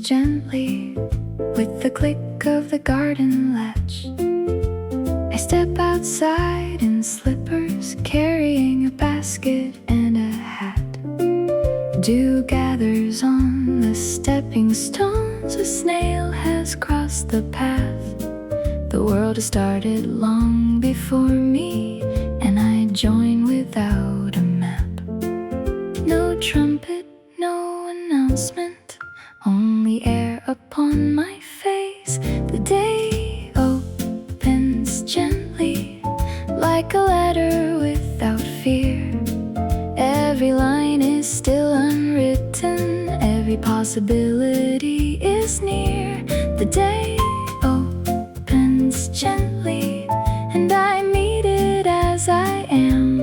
gently with the click of the garden latch. I step outside in slippers, carrying a basket and a hat. Dew gathers on the stepping stones. A snail has crossed the path. The world has started long before me, and I join without a map. No trumpet, no announcement, only air upon my face. The day opens gently, like a letter without fear. Every line is still unwritten, every possibility is near. The day opens gently, and I meet it as I am,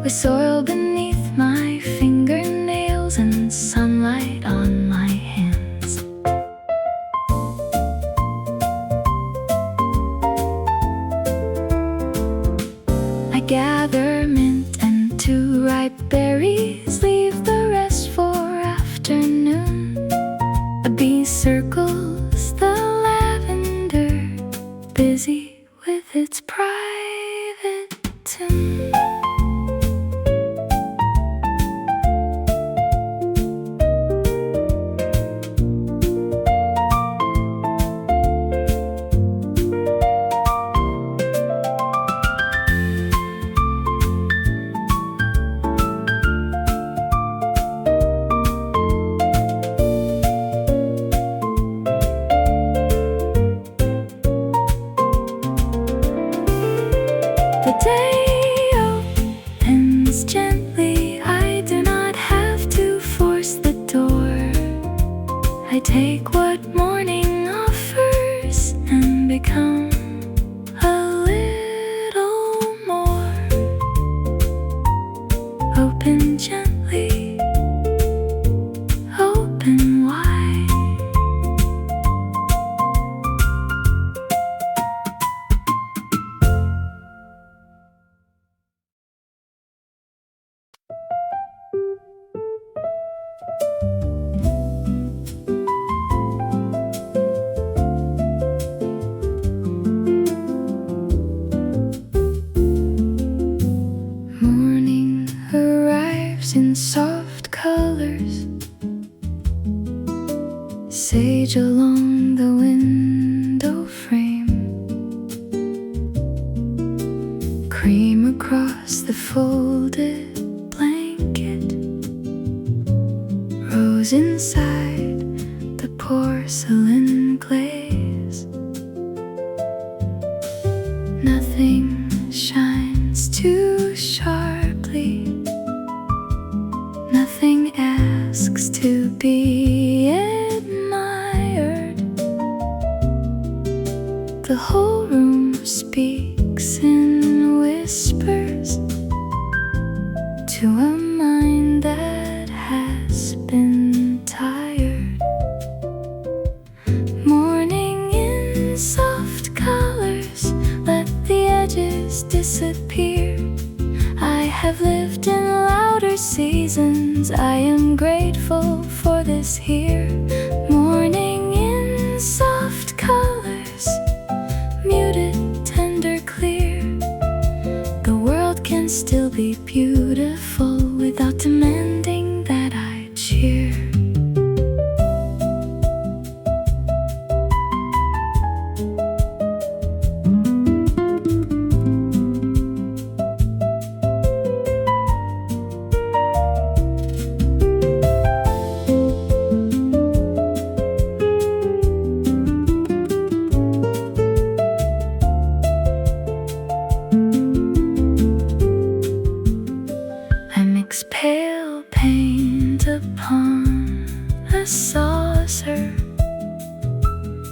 with soil beneath my fingernails and sunlight on my hands. I gather mint and 2 ripe berries, leave the rest for afternoon. A bee circles the lavender, busy with its private tune. The day opens gently, I do not have to force the door. I take what morning offers and become a little more open gently, open wide. Morning arrives in soft colors, sage along the window frame, cream across the folded blanket, rose inside the porcelain glaze. Nothing shines too sharply, nothing asks to be admired. The whole room speaks in whispers to a mind that has been tired. Morning in soft colors, let the edges disappear. I have lived in louder seasons, I am grateful for this here. Morning in soft colors, muted, tender, clear. The world can still be beautiful without demanding that I cheer. I mix pale paint upon a saucer,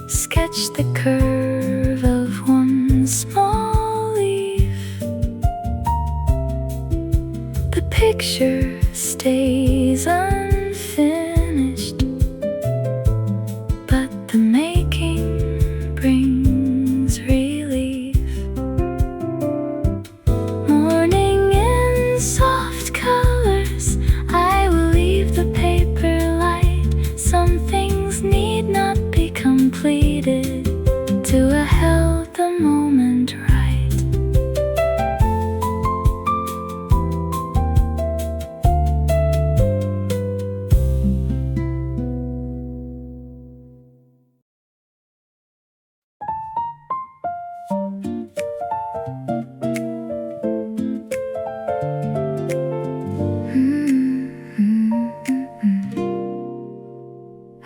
sketch the curve of one small leaf. The picture stays unfinished, but the making brings relief. Morning in soft colors, I will leave the paper light, something completed till I held the moment right.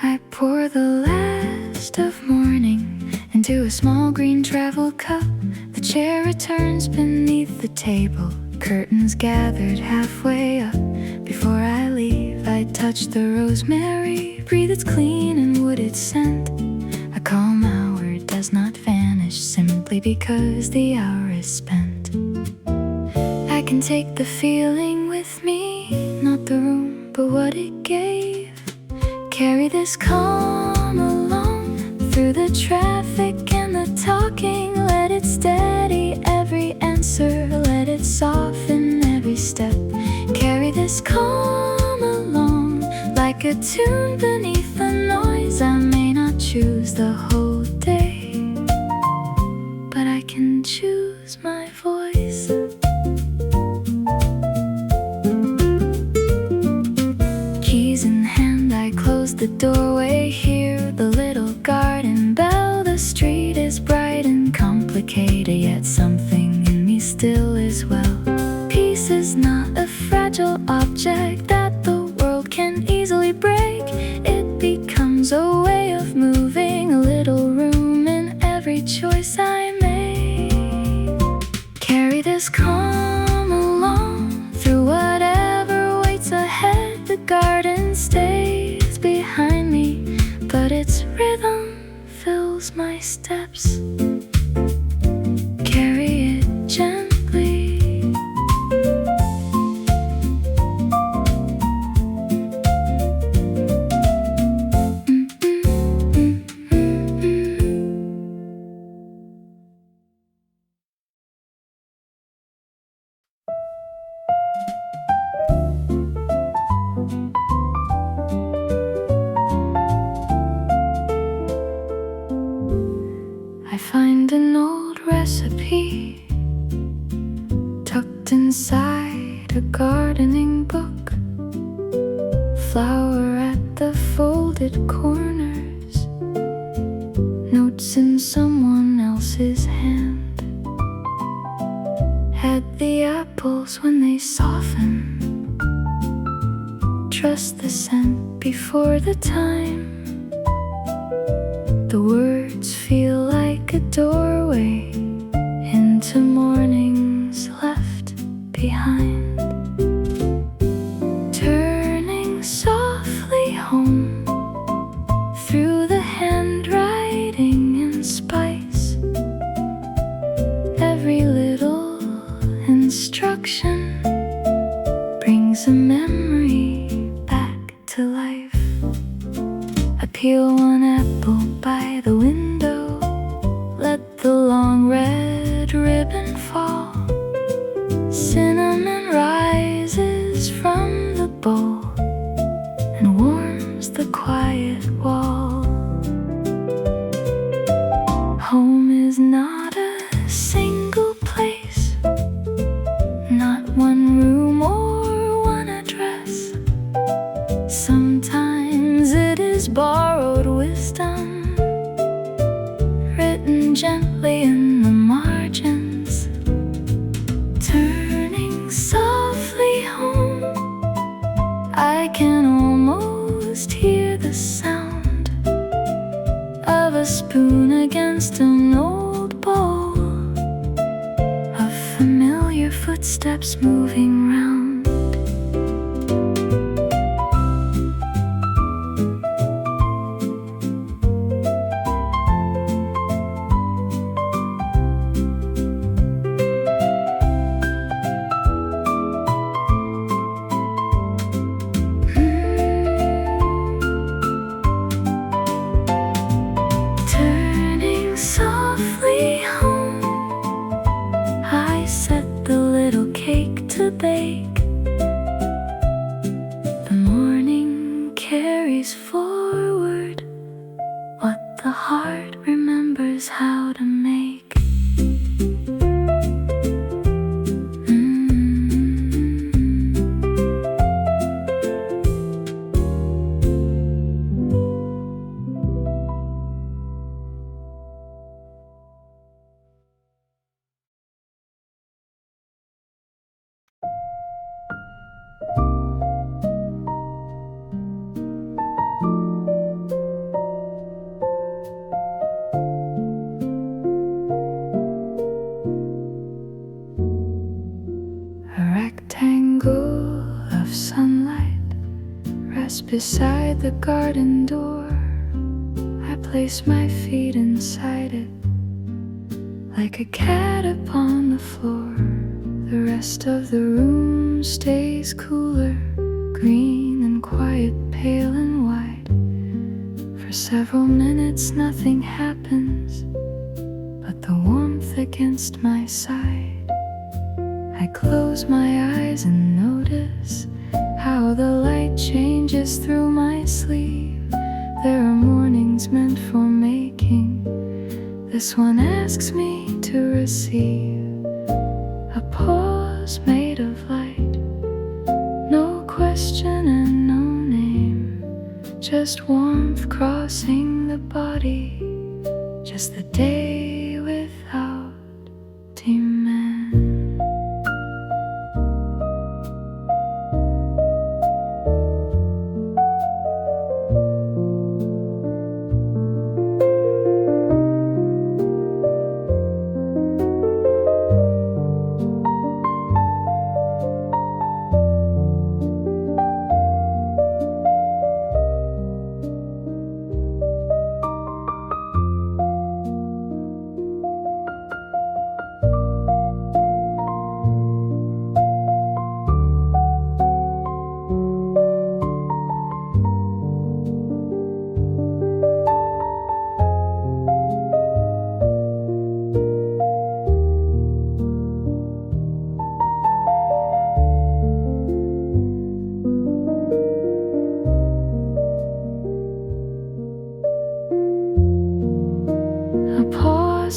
I pour the last of morning into a small green travel cup. The chair returns beneath the table, curtains gathered halfway up. Before I leave, I touch the rosemary, breathe its clean and wooded scent. A calm hour does not vanish simply because the hour is spent. I can take the feeling with me, not the room, but what it gave. Carry this calm along through the traffic and the talking. Let it steady every answer, let it soften every step. Carry this calm along like a tune beneath the noise. I may not choose the whole day, but I can choose my voice. Keys in hand, I close the doorway, hear the little garden bell. The street is bright and complicated, yet something in me still is well. Peace is not a fragile object that the world can easily break. It becomes a way of moving, a little room in every choice I make. Carry this calm along through whatever waits ahead. The garden stays behind me, but its rhythm fills my steps. Carry it gently. I find an old recipe tucked inside a gardening book. Flower at the folded corners, notes in someone else's hand. Add the apples when they soften, trust the scent before the time. The words feel like a doorway into mornings left behind. Turning softly home through the handwriting and spice. Every little instruction brings a memory back to life. I peel one apple by the window, let the long red ribbon fall. Cinnamon rises from the bowl and warms the quiet wall. Home is not a single place, not one room or one address. Sometimes it is borrowed wisdom, written gently in the margins. Turning softly home, I can almost hear the sound of a spoon against an old bowl, of familiar footsteps moving round. Turning softly home, I set the little cake to bake. The morning carries forward what the heart beside the garden door. I place my feet inside it, like a cat upon the floor. The rest of the room stays cooler, green and quiet, pale and white. For several minutes nothing happens but the warmth against my side. I close my eyes and notice how the light changes through my sleeve. There are mornings meant for making, this one asks me to receive. A pause made of light, no question and no name, just warmth crossing the body, just the day without demand.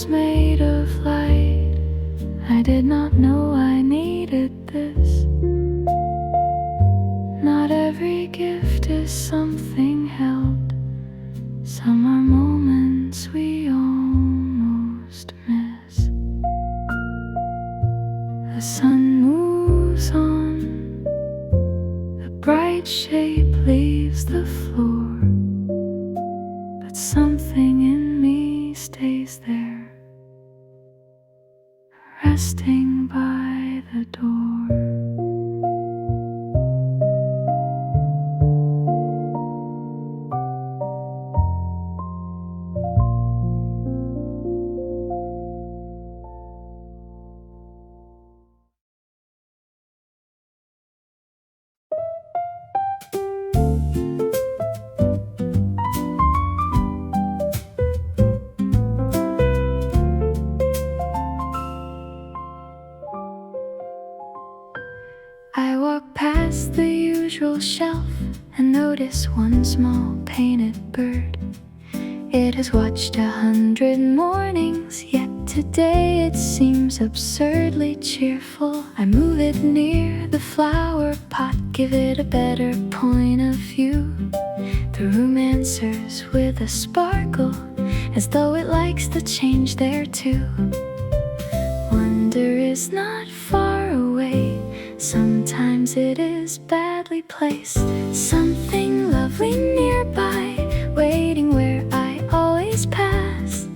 Made of light, I did not know I needed this. Not every gift is something held. Some are moments we almost miss. The sun moves on, a bright shape leaves the floor, but something in me stays there, resting by the door. I walk past the usual shelf and notice one small painted bird. It has watched 100 mornings, yet today it seems absurdly cheerful. I move it near the flower pot, give it a better point of view. The room answers with a sparkle, as though it likes the change there too. Wonder is not far away, sometimes it is badly placed. Something lovely nearby, waiting where I always pass.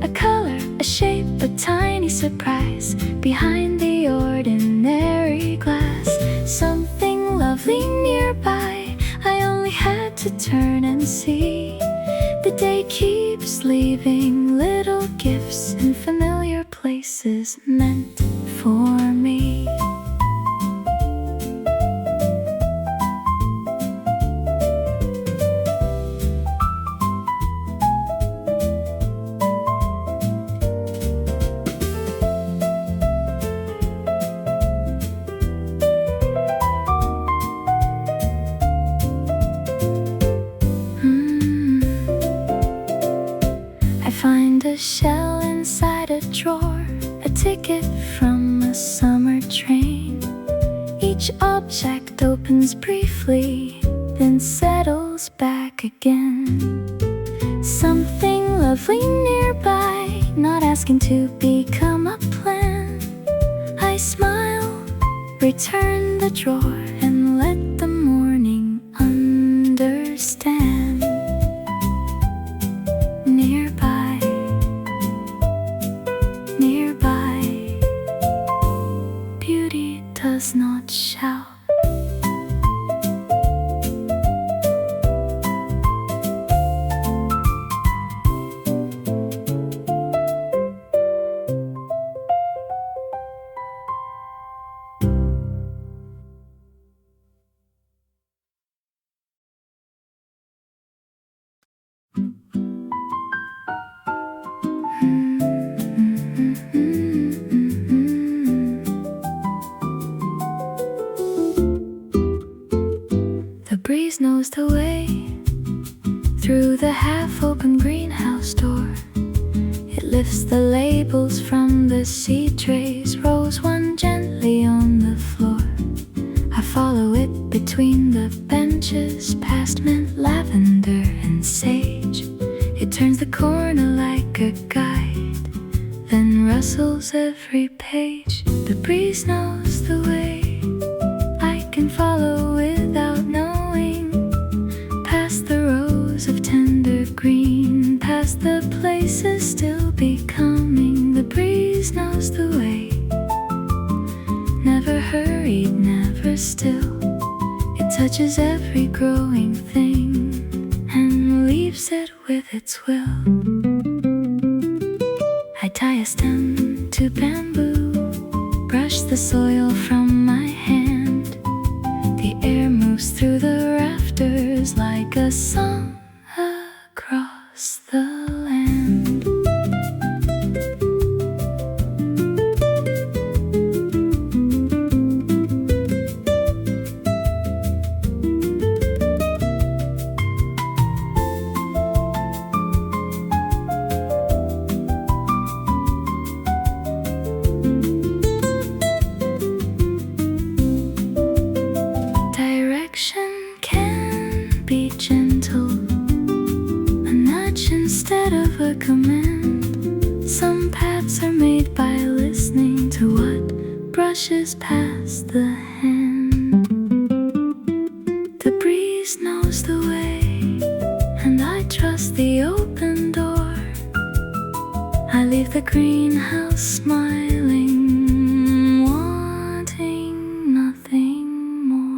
A color, a shape, a tiny surprise behind the ordinary glass. Something lovely nearby, I only had to turn and see. The day keeps leaving little gifts in familiar places meant for me. Find a shell inside a drawer, a ticket from a summer train. Each object opens briefly, then settles back again. Something lovely nearby, not asking to become a plan. I smile, return the drawer, and let the morning understand. Nearby, beauty does not shout. open greenhouse door. It lifts the labels from the seed trays, rolls one gently on the floor. I follow it between the benches, past mint, lavender, and sage. It turns the corner like a guide, then rustles every page. The breeze knows the way I can follow without knowing, past the rows of tender green, past the places still becoming. The breeze knows the way, never hurried, never still. It touches every growing thing and leaves it with its will. I tie a stem to bamboo, brush the soil from my hand. The air moves through the rafters like a song across the land. Instead of a command, some paths are made by listening to what brushes past the hand. The breeze knows the way, and I trust the open door. I leave the greenhouse smiling, wanting nothing more.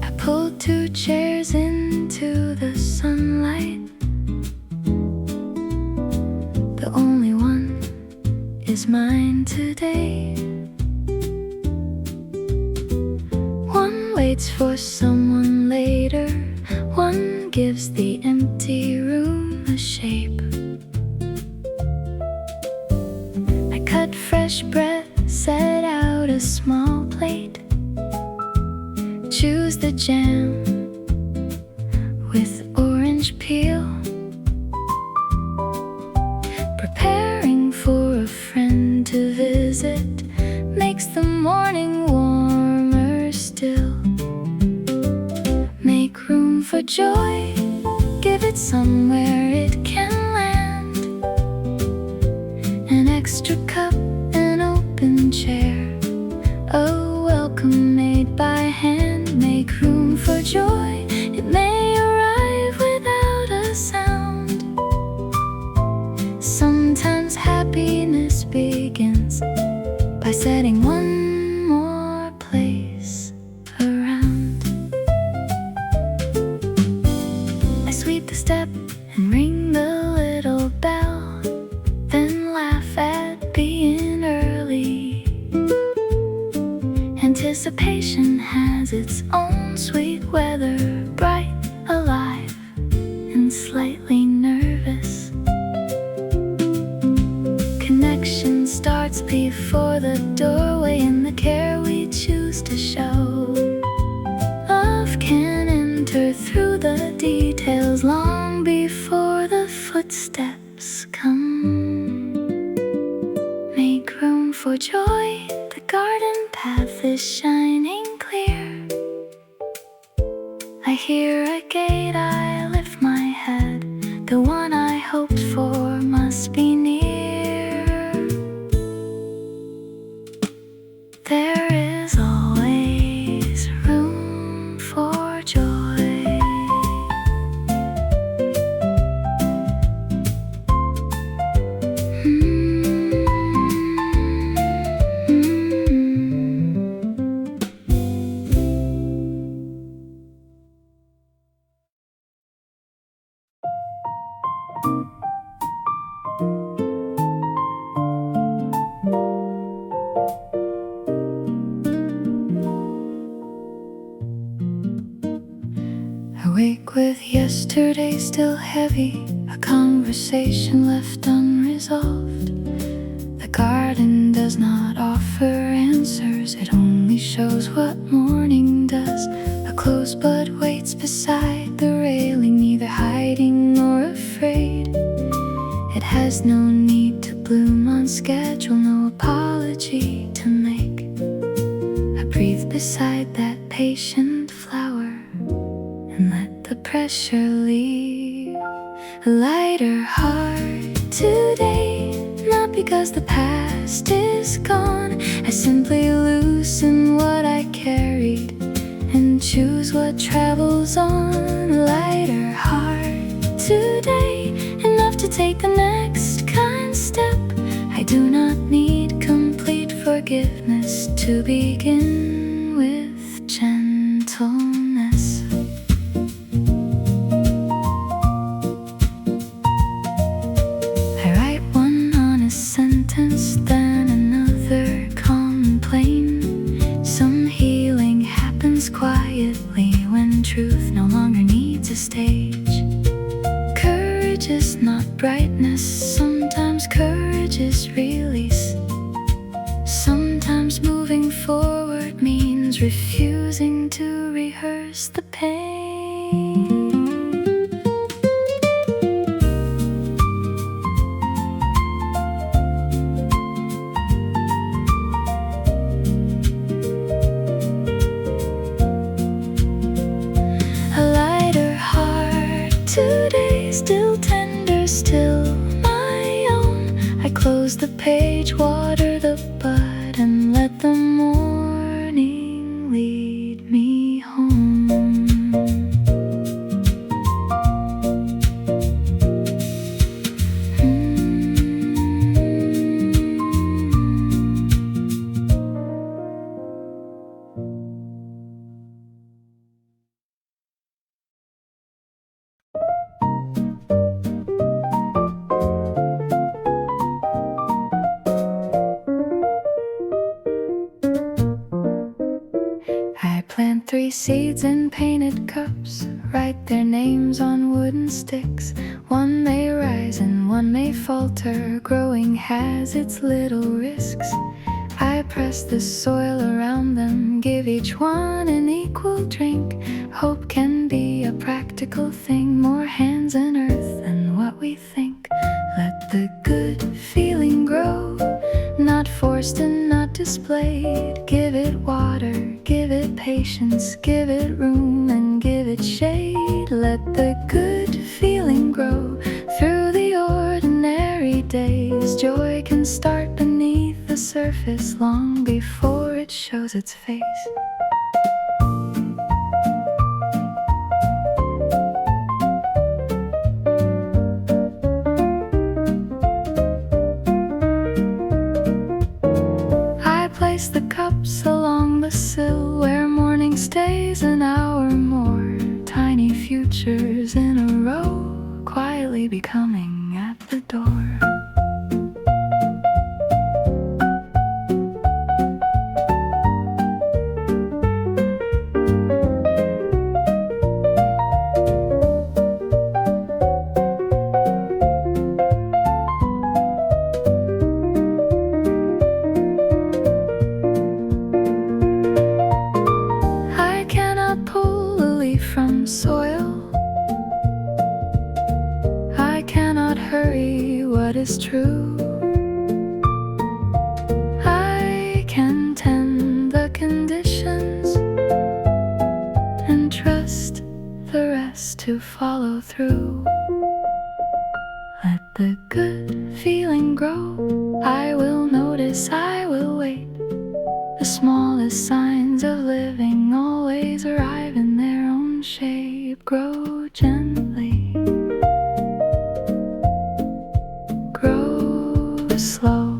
I pulled 2 chairs into the sunlight. The only one is mine today. One waits for someone later, one gives the empty room a shape. I cut fresh bread, set out a small plate, choose the jam with orange peel. Preparing for a friend to visit makes the morning warmer still. Make room for joy, give it somewhere it can land. An extra cup, an open chair, a welcome made by hand. Make room for joy, it may arrive without a sound. Sometimes happiness begins by setting one more place around. I sweep the step and ring the little bell, then laugh at being early. Anticipation has its own sweet weather, bright, alive, and slightly nervous. Connection starts before the doorway in the care we choose to show. Love can enter through the details long before the footsteps come. Make room for joy, the garden path is shining clear. I hear a gate, I lift my head. The one I hoped for must be near. There is always room for joy. Awake with yesterday still heavy, a conversation left unresolved. The garden does not offer answers, it only shows what morning does. A closed bud waits beside the railing, neither hiding nor afraid. It has no need to bloom on schedule, no apology to make. I breathe beside that patient flower and let the pressure leave. A lighter heart today, not because the past is gone. I simply loosen what I carried and choose what travels on. A lighter heart today, enough to take the next kind step. I do not need complete forgiveness to begin with gentleness. I write one honest sentence, then another calm plain. Some healing happens quietly when truth no longer needs a stage. Courage is not brightness, sometimes courage is release. Sometimes moving forward means refusing to rehearse the pain. A lighter heart today, still tender, still my own. I close the page, water the bud, and let the morning lead me home. I plant 3 seeds in painted cups, write their names on wooden sticks. One may rise and one may falter, growing has its little risks. I press the soil around them, give each one an equal drink. Hope can be a practical thing, more hands and earth than what we think. Let the good feeling grow, not forced and not displayed. Give it water, give it patience, give it room and give it shade. Let the good feeling grow through the ordinary days. Joy can start beneath the surface long before it shows its face. Place the cups along the sill where morning stays an hour more. Tiny futures in a row, quietly becoming at the door. From soil, I cannot hurry what is true. I can tend the conditions and trust the rest to follow through. Let the good feeling grow, I will notice, I will wait. The smallest signs of living always arrive in their own shape. Grow gently, grow slow.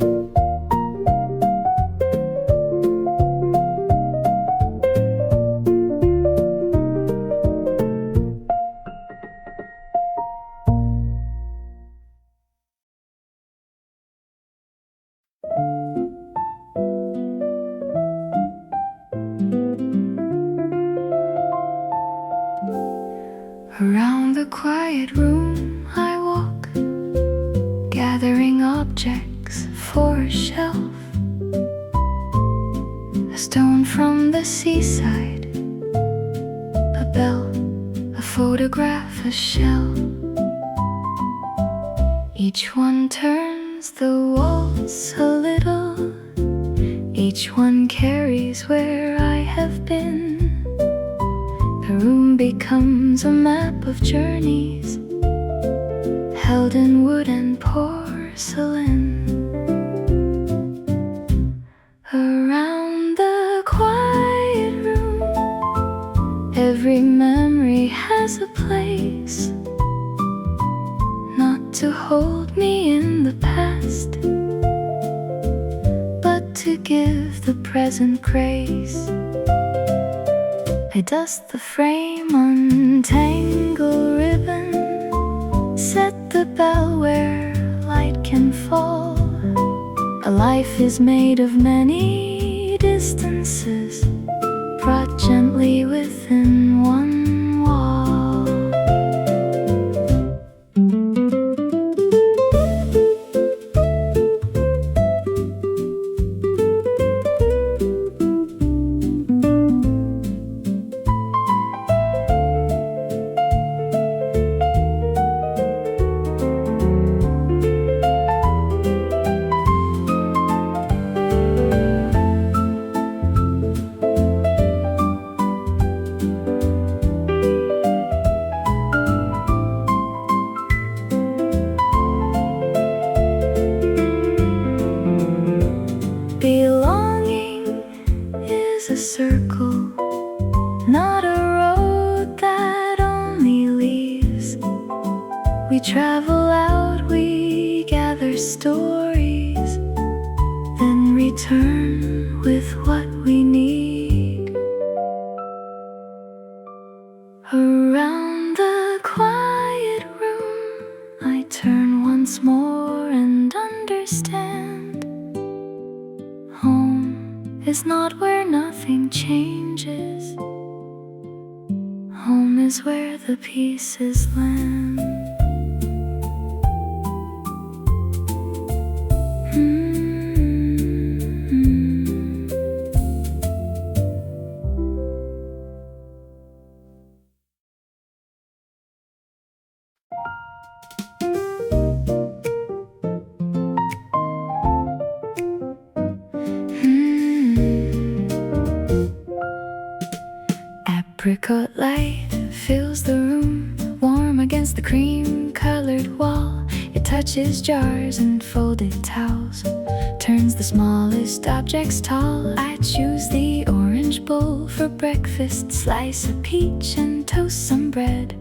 Around the quiet room I walk, gathering objects for a shelf. A stone from the seaside, a bell, a photograph, a shell. Each one turns the walls a little, each one carries where I have been. The room becomes a map of journeys, held in wood and porcelain. Around the quiet room, every memory has a place, not to hold me in the past, but to give the present grace. I dust the frame, untangle ribbon, set the bell where light can fall. A life is made of many distances, brought gently within one wall. Belonging is a circle, not a road that only leaves. We travel out, we gather stories, then return with what we need. Around the quiet room, I turn once more and understand. Home is not where nothing changes. Home is where the pieces land. Apricot light fills the room, warm against the cream-colored wall. It touches jars and folded towels, turns the smallest objects tall. I choose the orange bowl for breakfast, slice a peach and toast some bread.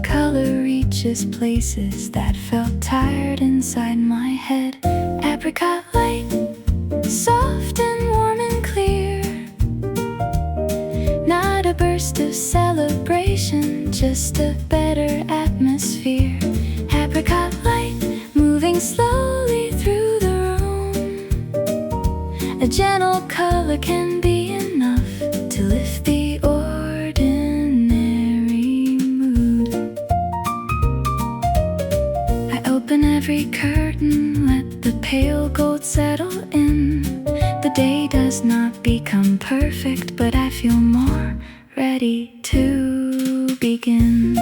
Color reaches places that felt tired inside my head. Apricot light, soft and warm and clear, not a burst of celebration, just a better atmosphere. Apricot light, moving slowly through the room. A gentle color can be enough to lift the ordinary mood. I open every curtain, let the pale gold settle in. The day does not become perfect, but I feel more ready to begin.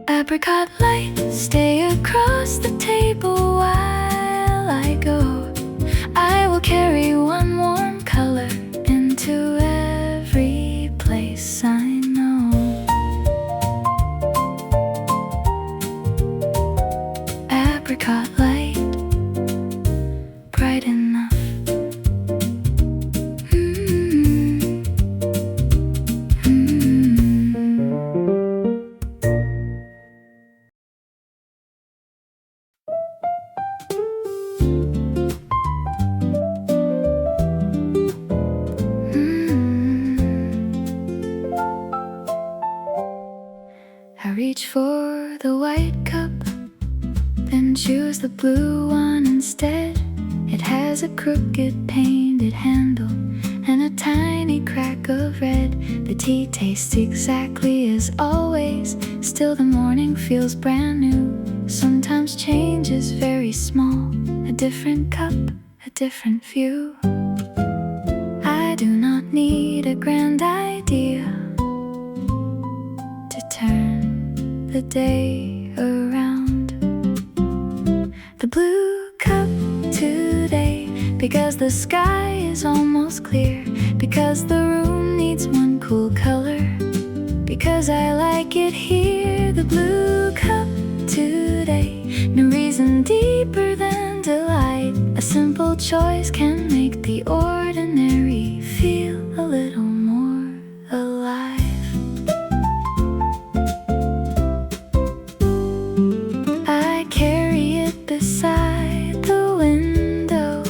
Apricot light, stay across the table while I go. the blue one instead. It has a crooked painted handle and a tiny crack of red. The tea tastes exactly as always, still the morning feels brand new. Sometimes change is very small, a different cup, a different view. I do not need a grand idea to turn the day around. The blue cup today, because the sky is almost clear, because the room needs one cool color, because I like it here. The blue cup today, no reason deeper than delight. A simple choice can make the ordinary feel a little more alive. I carry it beside the window,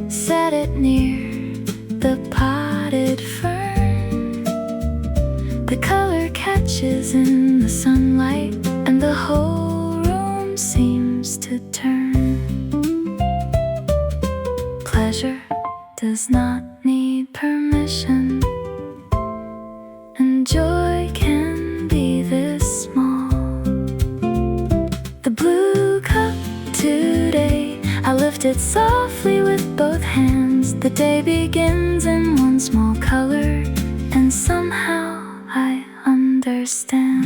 set it near the potted fern. The color catches in the sunlight, and the whole room seems to turn. Pleasure does not need permission, and joy can be this small. The blue cup today, I lift it softly with both hands. The day begins in one small color, and somehow I understand.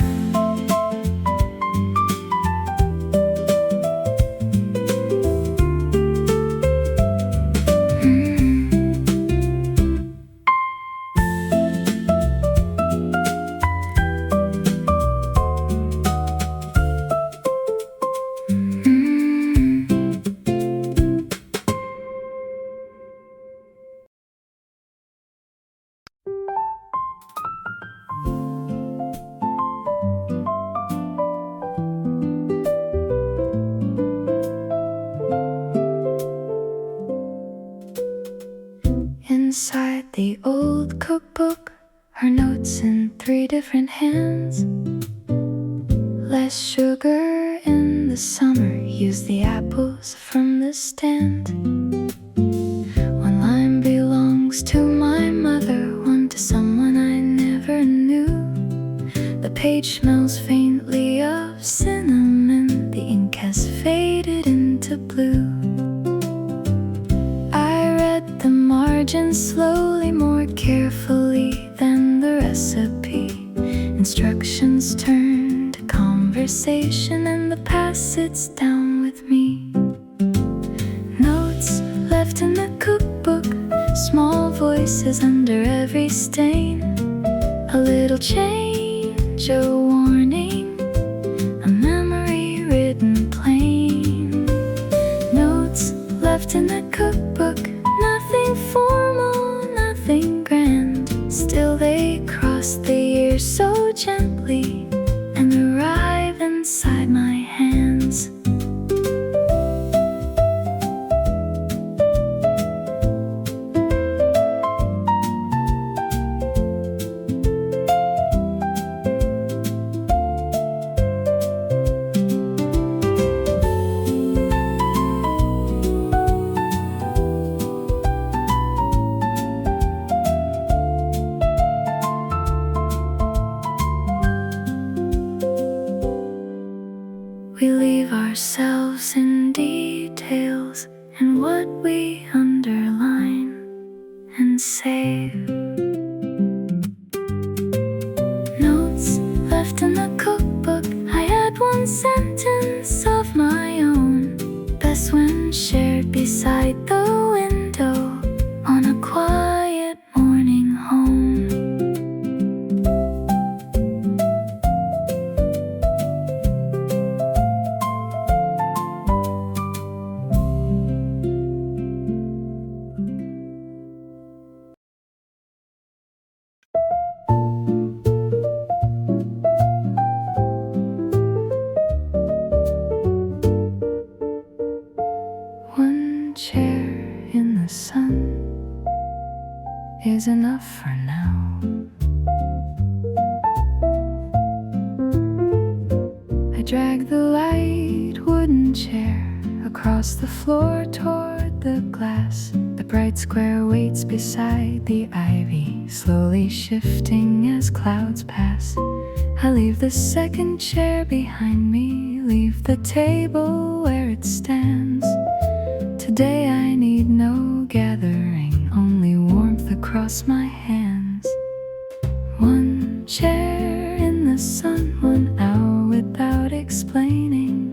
Inside the old cookbook are notes in 3 different hands. Less sugar in the summer, use the apples from the stand. One line belongs to my mother, one to someone I never knew. The page smells faintly of cinnamon, the ink has faded into blue. The margin slowly, more carefully than the recipe. Instructions turn to conversation, and the past sits down with me. Notes left in the cookbook, small voices under every stain. A little change, a warning, a memory written plain. Notes left in the cookbook, nothing formal, nothing grand. Still they cross the years so gently and arrive inside my hands. We leave ourselves in details and what we underline and save. Notes left in the cookbook, I had one sentence of my own, best when shared beside the window on a quiet morning home. One chair in the sun is enough for now. I drag the light wooden second chair, across the floor toward the glass. The bright square waits beside the ivy, slowly shifting as clouds pass. I leave the second chair behind me, leave the table where it stands. Today I need no gathering, only warmth across my hands. One chair in the sun, 1 hour without explaining.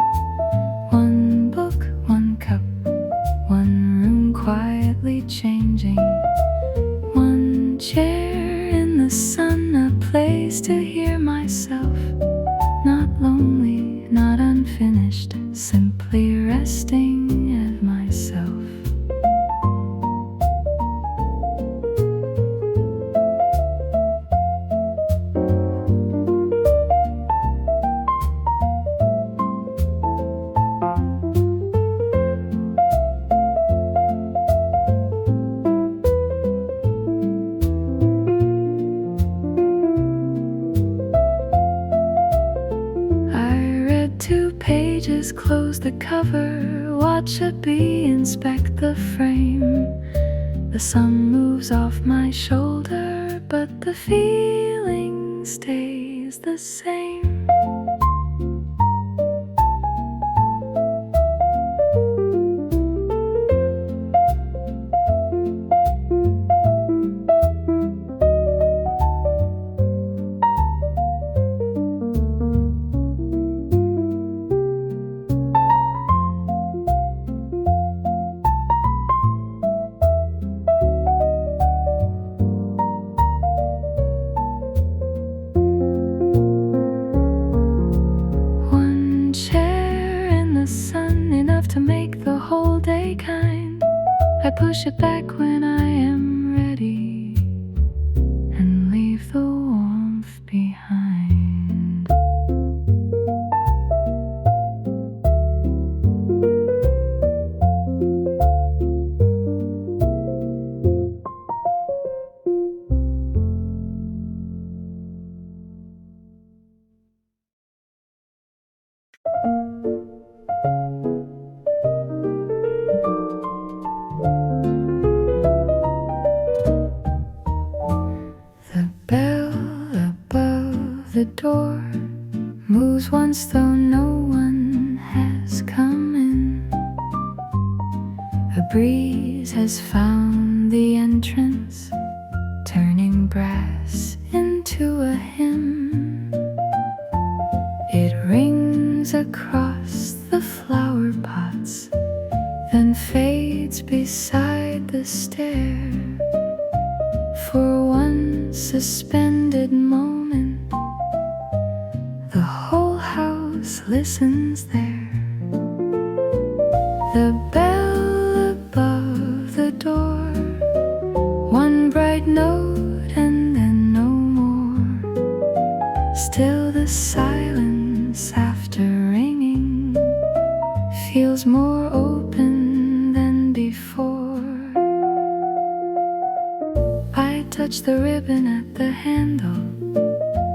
One book, one cup, one room quietly changing. One chair in the sun, a place to hear myself. Not lonely, not unfinished, simply resting at myself. Close the cover, watch a bee inspect the frame. The sun moves off my shoulder, but the feeling stays the same. I push it back when I am ready and leave the warmth behind. The door moves once, though no one has come in. A breeze has found the entrance, turning brass into a hymn. It rings across the flower pots, then fades beside the stair. For one suspended moment, the whole house listens there. The bell above the door, one bright note and then no more. Still the silence after ringing feels more open than before. I touch the ribbon at the handle,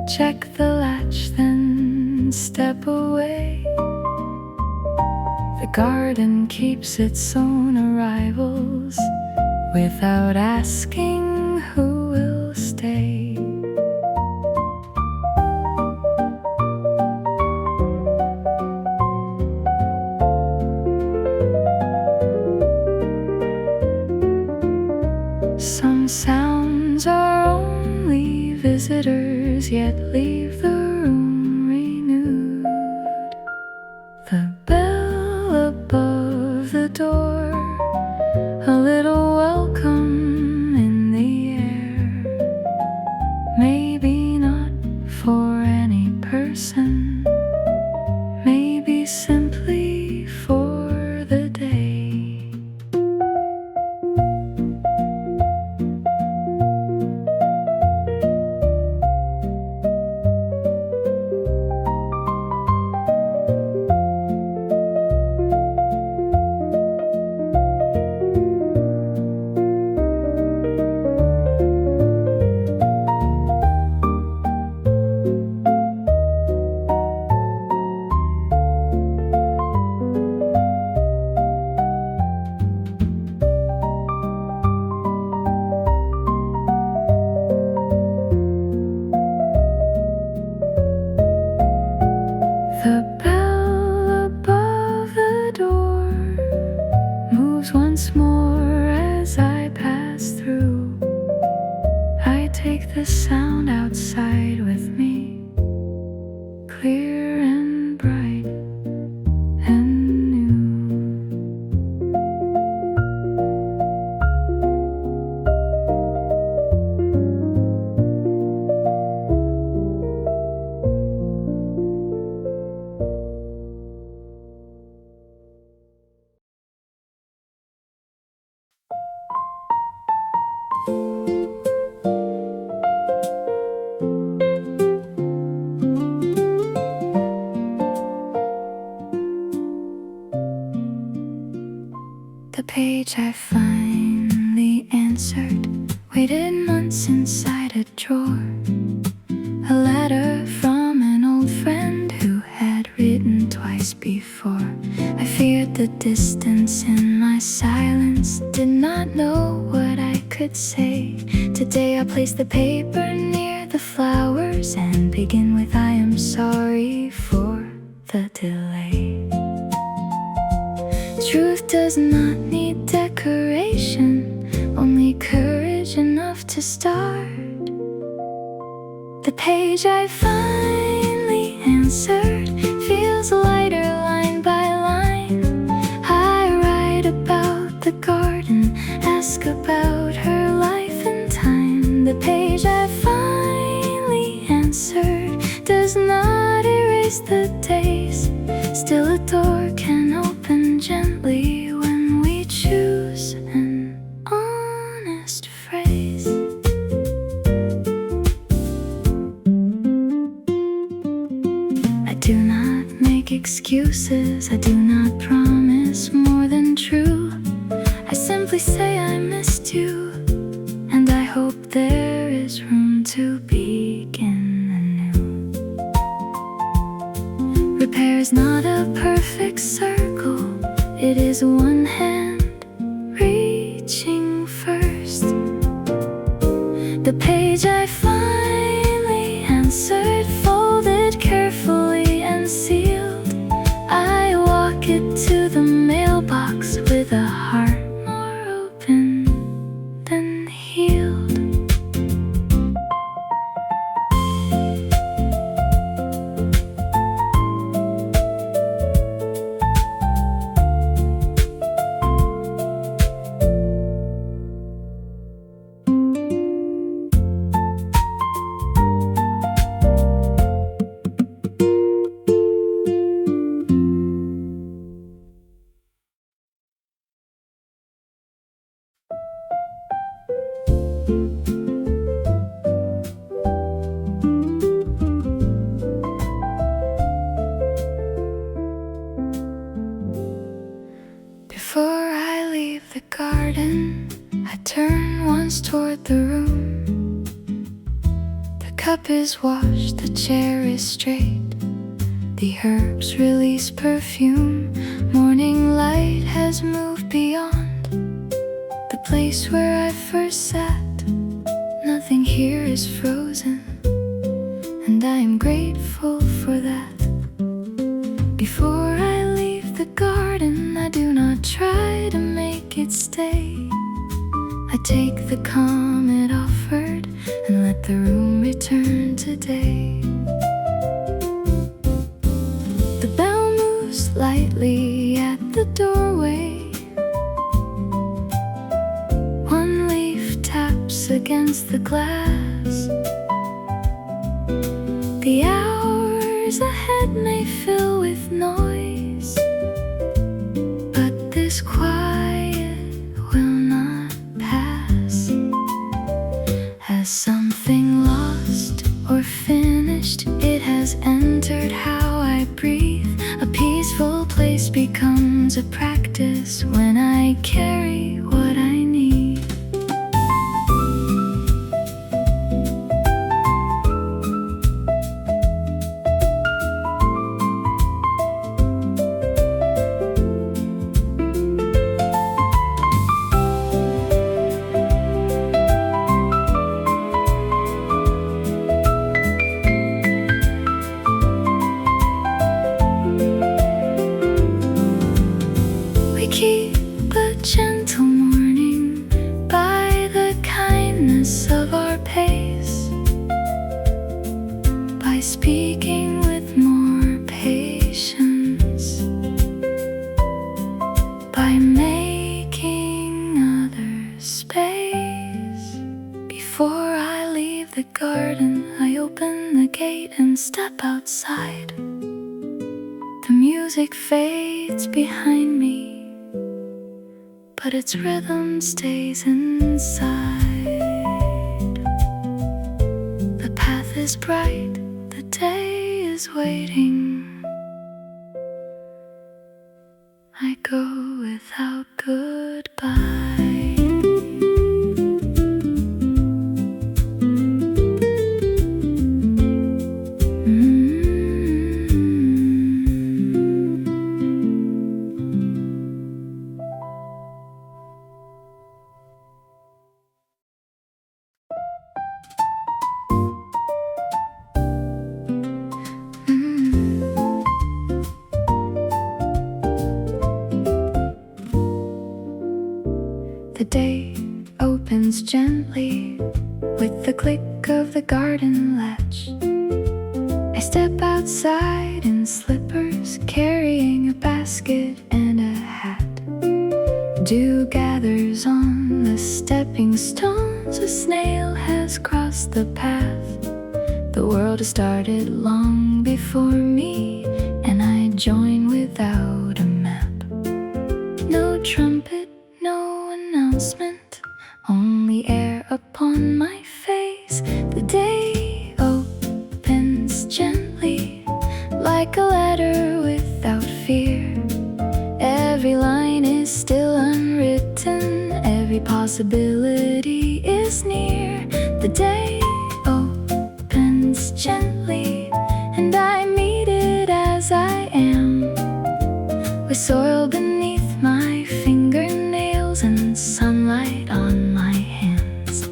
check the latch, then step away. The garden keeps its own arrivals without asking who will stay. Some sounds are only visitors, yet leave the room renewed. The bell above the door, a little welcome in the air. Maybe not for any person, maybe simply for the day. side with me, clear and bright and new. The page I finally answered waited months inside a drawer. A letter from an old friend who had written twice before. I feared the distance in my silence, did not know what I could say. Today I place the paper near the flowers and begin with I am sorry for the delay. Truth does not need decoration, only courage enough to start. The page I finally answered feels lighter line by line. I write about the garden, ask about her life and time. The page I finally answered does not erase the days. Still a door can open gently when we choose an honest phrase. I do not make excuses, I do not promise more than true. I simply say I missed you, and I hope there is room to begin anew. Repair is not a perfect circle, it is one hand reaching first. The page I finally answered, folded carefully and sealed. I walk it to the mailbox with a heart more open than healed. Before I leave the garden, I turn once toward the room. The cup is washed, the chair is straight, the herbs release perfume. Morning light has moved beyond the place where I first sat. Nothing here is frozen, and I am grateful for that. Before I leave the garden, I do not try to make it stay. I take the calm it offered and let the room return to day. The bell moves lightly at the doorway. One leaf taps against the glass. The hours ahead may fill with noise, but this quiet will not pass. Has something lost or finished, it has entered how I breathe. A peaceful place becomes a practice when I carry what I need. Keep a gentle morning by the kindness of our pace. by making other space. Before I leave the garden, I open the gate and step outside. The music fades behind me, but its rhythm stays inside. The path is bright, the day is waiting. I go without goodbye. The day opens gently with the click of the garden latch. I step outside in slippers, carrying a basket and a hat. Dew gathers on the stepping stones, a snail has crossed the path. The world has started long before me, and I join without a map. No trumpet, no announcement, only air upon my face. The day opens gently, like a letter without fear. Every line is still unwritten, every possibility is near. The day opens gently, and I meet it as I am, with soil beneath my fingernails and sunlight on my hands.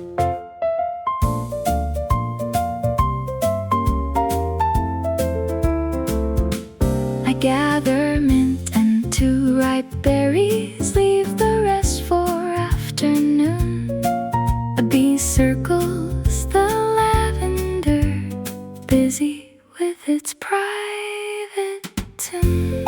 I gather mint and 2 ripe berries, leave the rest for afternoon. A bee circles the lavender, busy with its private tune.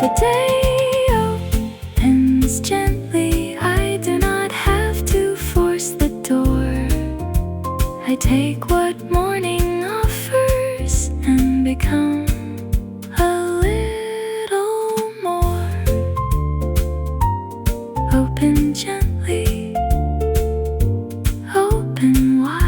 The day opens gently, I do not have to force the door. I take what morning offers and become a little more open gently, open wide.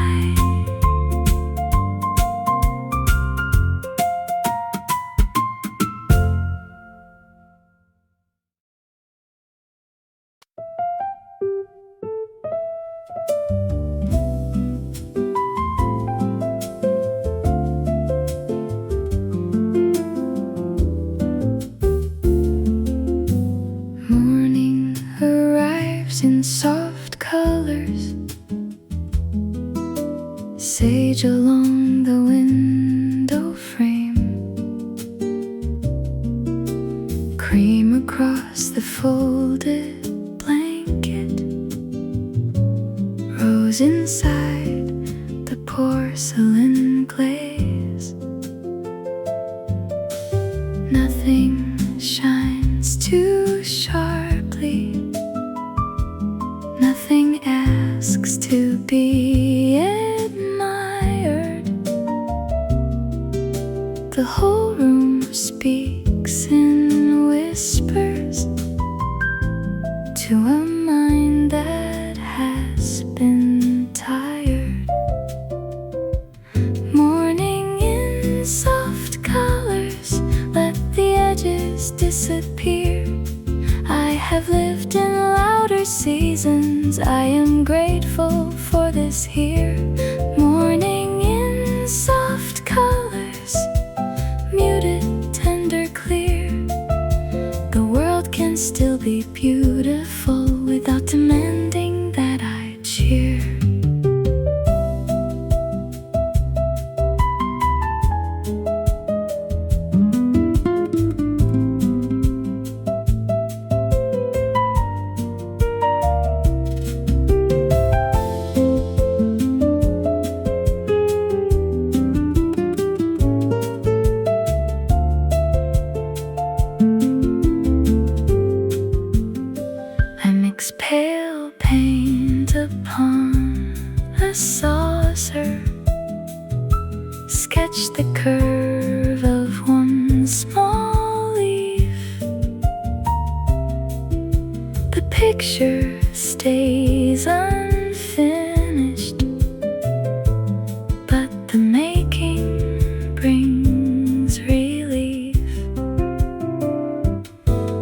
Morning arrives in soft colors, sage along the window frame, cream across the folded blanket, rose inside the porcelain glaze. Nothing shines too sharply, nothing asks to be admired. The whole room speaks in whispers to a mind that has been tired. Morning in soft colors, let the edges disappear. I have lived in louder seasons, I am grateful for this here. Morning in soft colors, muted, tender, clear. The world can still be beautiful without demand. paint upon a saucer, sketch the curve of one small leaf. The picture stays unfinished, but the making brings relief.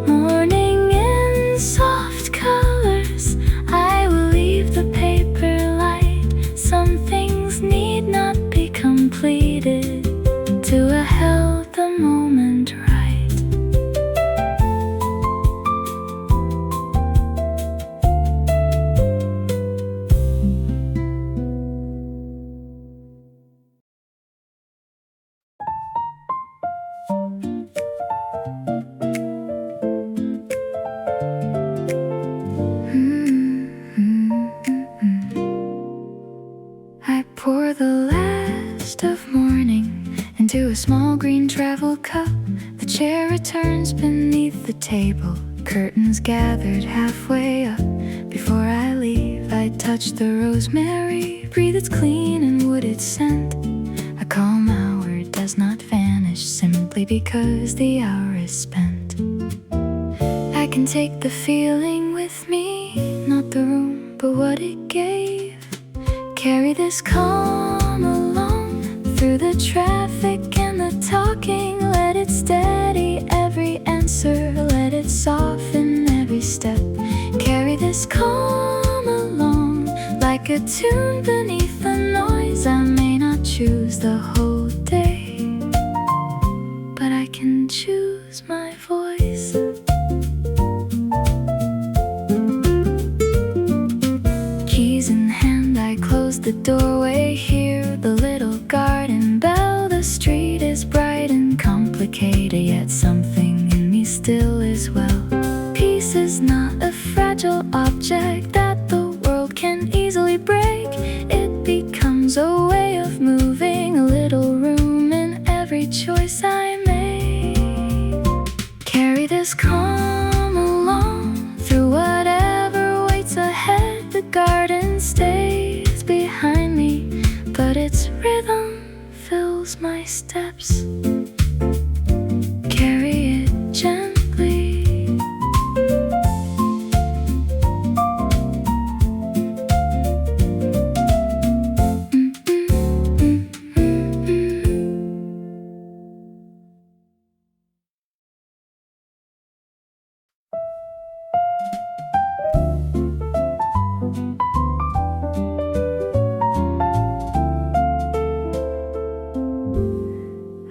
Morning in soft colors, I will leave the paper light. Some things need not be completed to have held the moment right. I pour the last of morning into a small green travel cup. The chair returns beneath the table, curtains gathered halfway up. Before I leave, I touch the rosemary, breathe its clean and wooded scent. A calm hour does not vanish simply because the hour is spent. I can take the feeling with me, not the room, but what it gave. Carry this calm along through the traffic and the talking. Let it steady every answer, let it soften every step. Carry this calm along like a tune beneath the noise. I may not choose the whole day, but I can choose my voice. Keys in hand, I close the doorway, hear the little garden bell. The street is bright and complicated, yet something in me still is well. Peace is not a fragile object that the world can easily break. It becomes a way of moving, a little room in every choice I make. Carry this calm along through whatever waits ahead. The garden stays behind me, but its rhythm fills my steps. Carry it gently.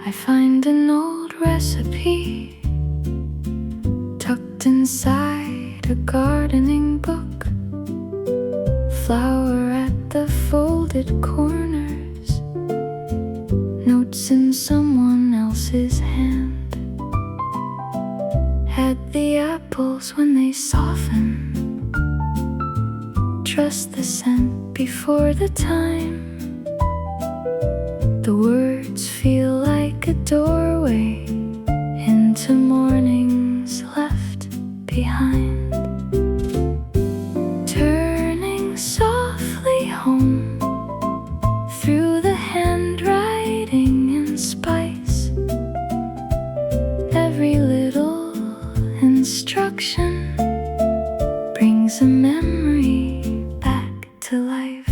I find an old recipe tucked inside a gardening book. Flour at the folded corners, notes in someone else's hand. Add the apples when they soften, trust the scent before the time. The words feel like a doorway into mornings left behind. Turning softly home through the handwriting and spice. Every little instruction brings a memory back to life.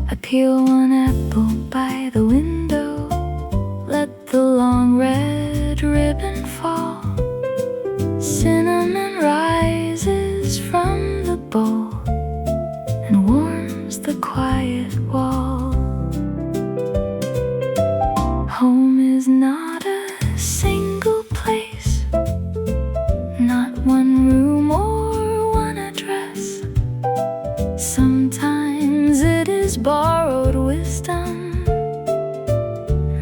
I peel one apple by the window, let the long red ribbon fall. Cinnamon rises from the bowl and warms the quiet wall. Home is not a single place, not one room or one address. Sometimes it is borrowed wisdom,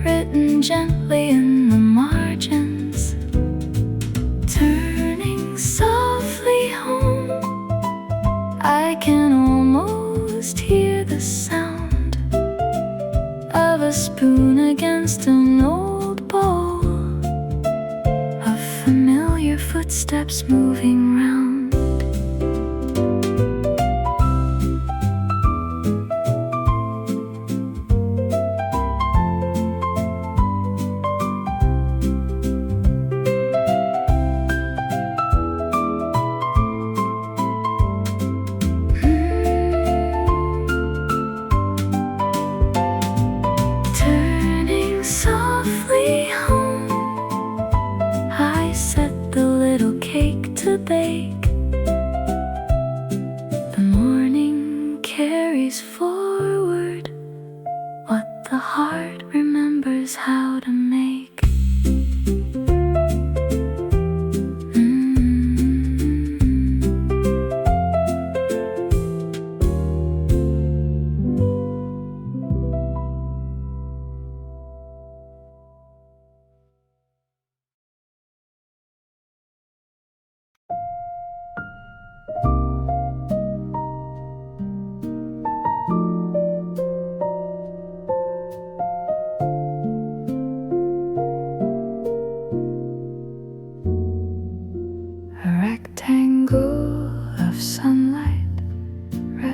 written gently in the margins. Turning softly home, I can almost hear the sound of a spoon against an old bowl, of familiar footsteps moving round.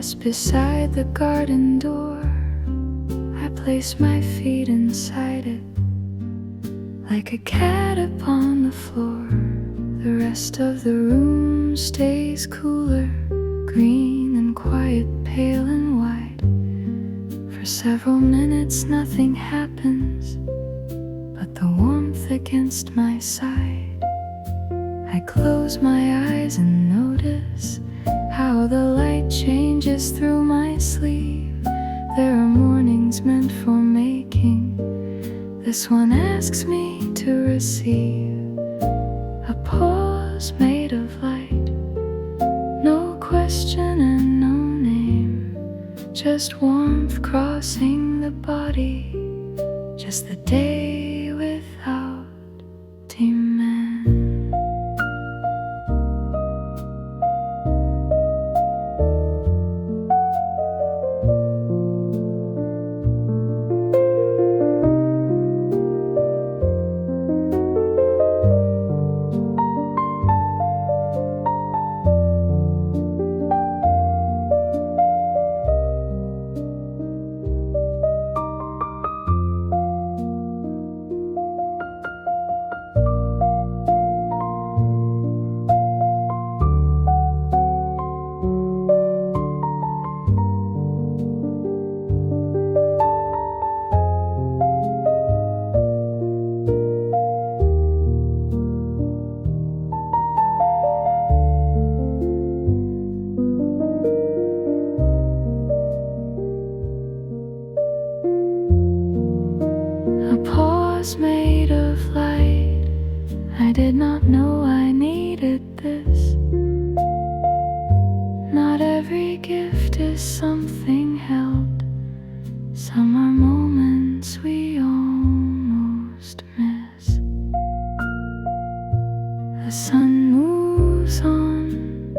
grass beside the garden door. I place my feet inside it, like a cat upon the floor. The rest of the room stays cooler, green and quiet, pale and white. For several minutes nothing happens but the warmth against my side. I close my eyes and notice how the light changes through my sleeve. There are mornings meant for making, this one asks me to receive. A pause made of light, no question and no name, just warmth crossing the body, just the day without demand. Made of light, I did not know I needed this. Not every gift is something held. Some are moments we almost miss. The sun moves on,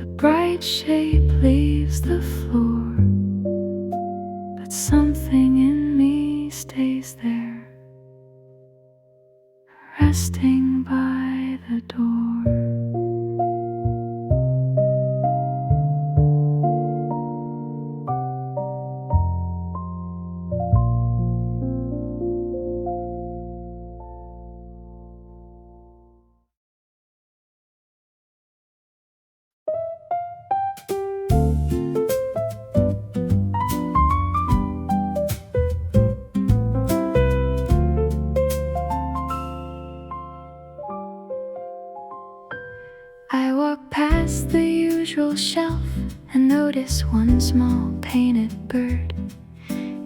a bright shape leaves the floor, but something in me stays there, resting by the door. I walk past the usual shelf and notice one small painted bird.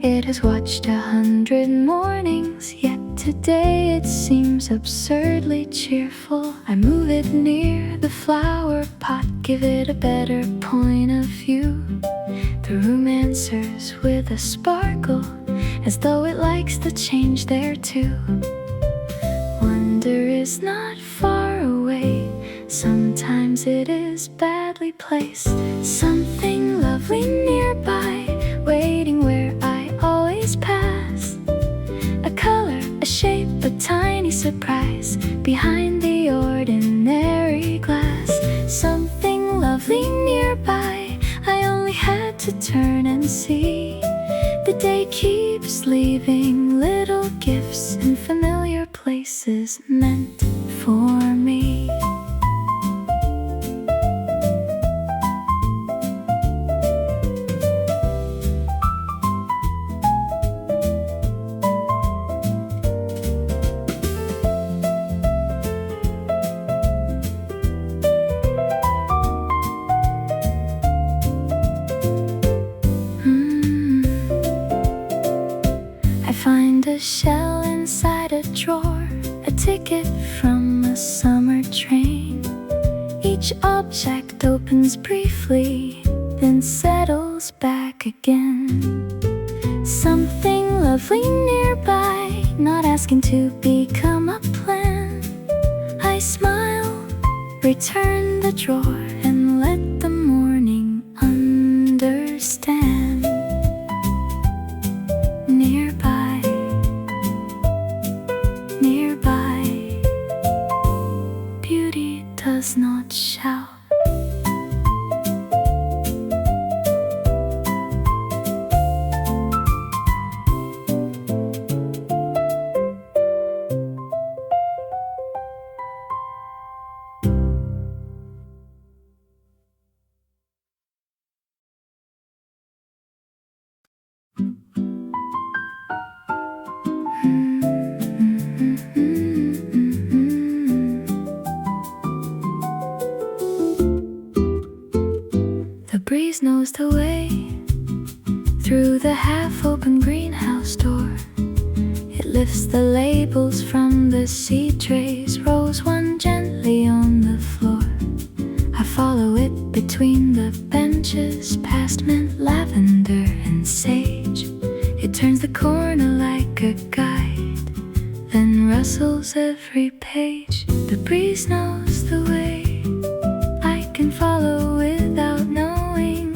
It has watched 100 mornings, yet today it seems absurdly cheerful. I move it near the flower pot, give it a better point of view. The room answers with a sparkle, as though it likes the change there too. Wonder is not far away, sometimes it is badly placed. Something lovely nearby, waiting where I always pass. A color, a shape, a tiny surprise behind the ordinary glass. Something lovely nearby, I only had to turn and see. The day keeps leaving little gifts in familiar places meant for me. Find a shell inside a drawer, a ticket from a summer train. Each object opens briefly, then settles back again. Something lovely nearby, not asking to become a plan. I smile, return the drawer, and let the morning understand. Beauty does not shout. The breeze knows the way through the half-open greenhouse door. It lifts the labels from the seed trays, rolls one gently on the floor. I follow it between the benches, past mint, lavender, and sage. It turns the corner like a guide, then rustles every page. The breeze knows the way I can follow without knowing,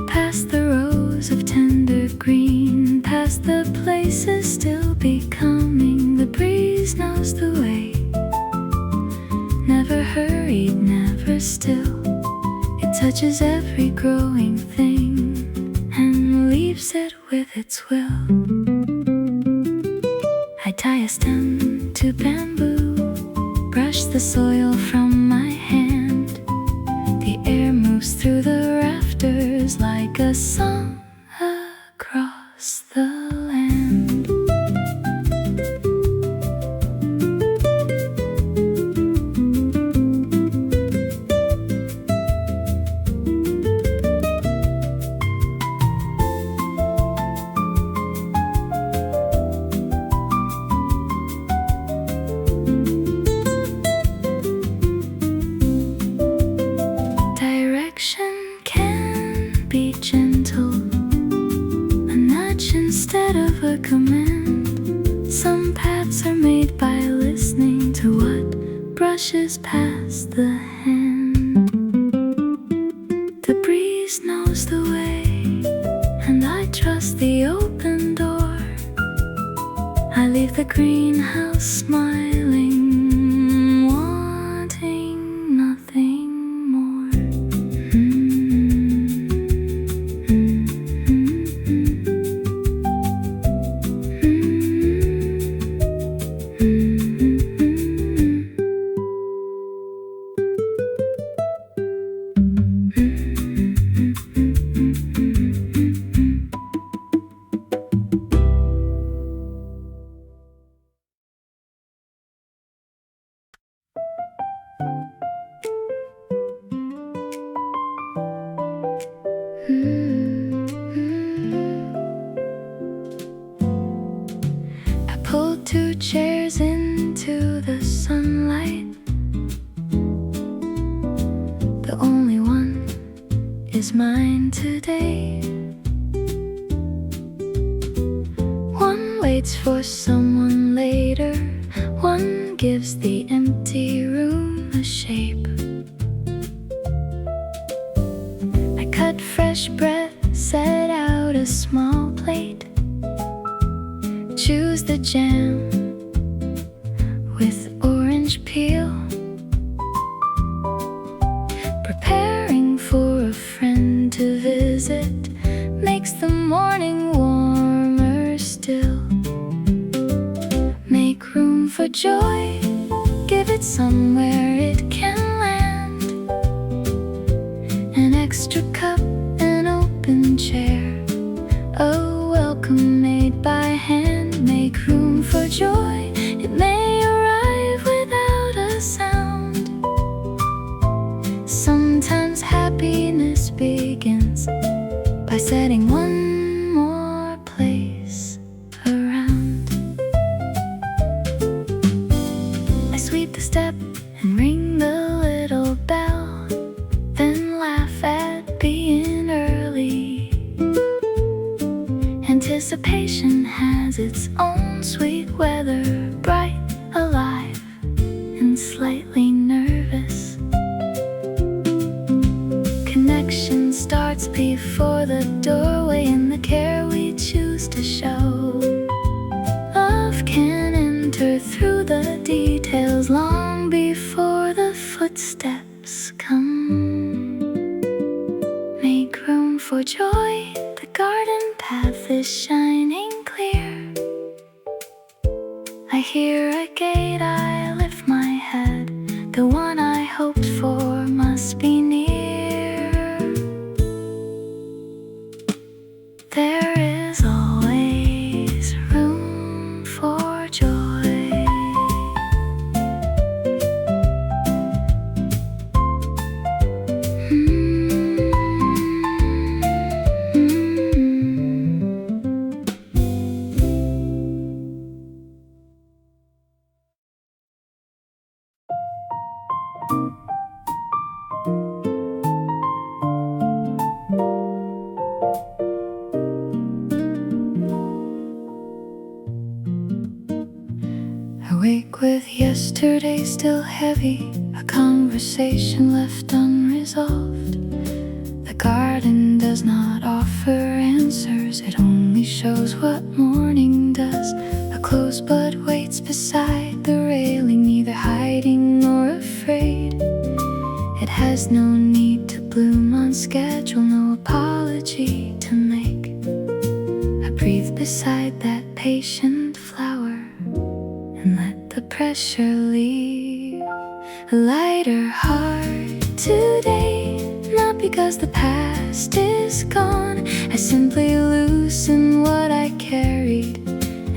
past the rows of tender green, past the places still becoming. The breeze knows the way, never hurried, never still. It touches every growing thing and leaves it with its will. I tie a stem to bamboo, brush the soil from my hand. The air moves through the rafters like a song across the land. Direction can be gentle, a nudge instead of a command. Some paths are made by listening to what brushes past the hand. The breeze knows the way, and I trust the open door. I leave the greenhouse smiling, wanting nothing more. I pulled 2 chairs into the sunlight. The only one is mine today. One waits for someone later, one gives the empty room a shape. I cut fresh bread, set out a small plate, choose the jam with orange peel. Preparing for a friend to visit makes the morning warmer still. Make room for joy, give it somewhere it can land. An extra cup, an open chair, a welcome made by hand. Make room for joy, it may arrive without a sound. Sometimes happiness begins by setting one more place around. I sweep the step and ring the little bell, then laugh at being early. Anticipation has its own sweet weather, bright, alive, and slightly nervous. Connection starts before the doorway in the care we choose to show. Love can enter through the details long before the footsteps come. Make room for joy, the garden path is shining clear. I hear a gate, I lift my head. The one I hoped for must be near. There is always room for joy. Yesterday still heavy, a conversation left unresolved. The garden does not offer answers, it only shows what morning does. A closed bud waits beside the railing, neither hiding nor afraid. It has no need to bloom on schedule, no apology to make. I breathe beside that patient flower and let the pressure leave. A lighter heart today, not because the past is gone. I simply loosen what I carried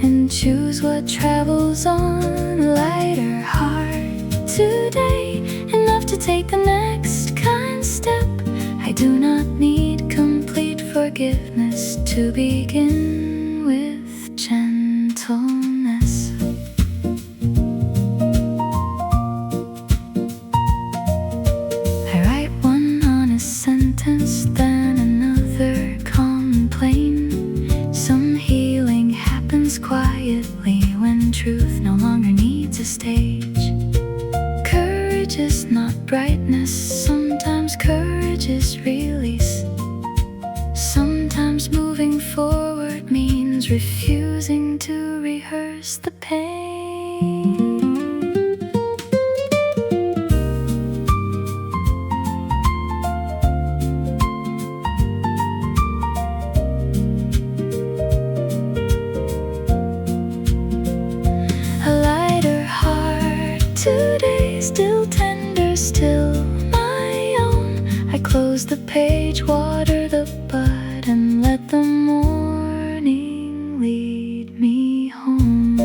and choose what travels on. A lighter heart today, enough to take the next kind step. I do not need complete forgiveness to begin with gentleness. I write one honest sentence, then another calm and plain. Some healing happens quietly when truth no longer needs a stage. Courage is not brightness, sometimes courage is release. Sometimes moving forward means refusing to rehearse the pain. A lighter heart today, still tender, still my own. I close the page, water the bud, and let the morning lead me home.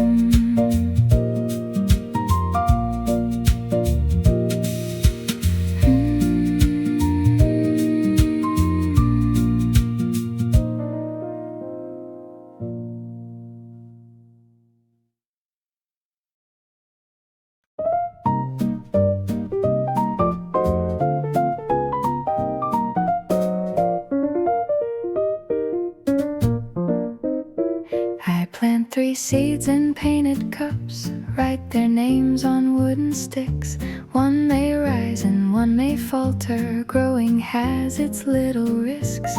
I plant 3 seeds in painted cups, write their names on wooden sticks. One may rise and one may falter, growing has its little risks.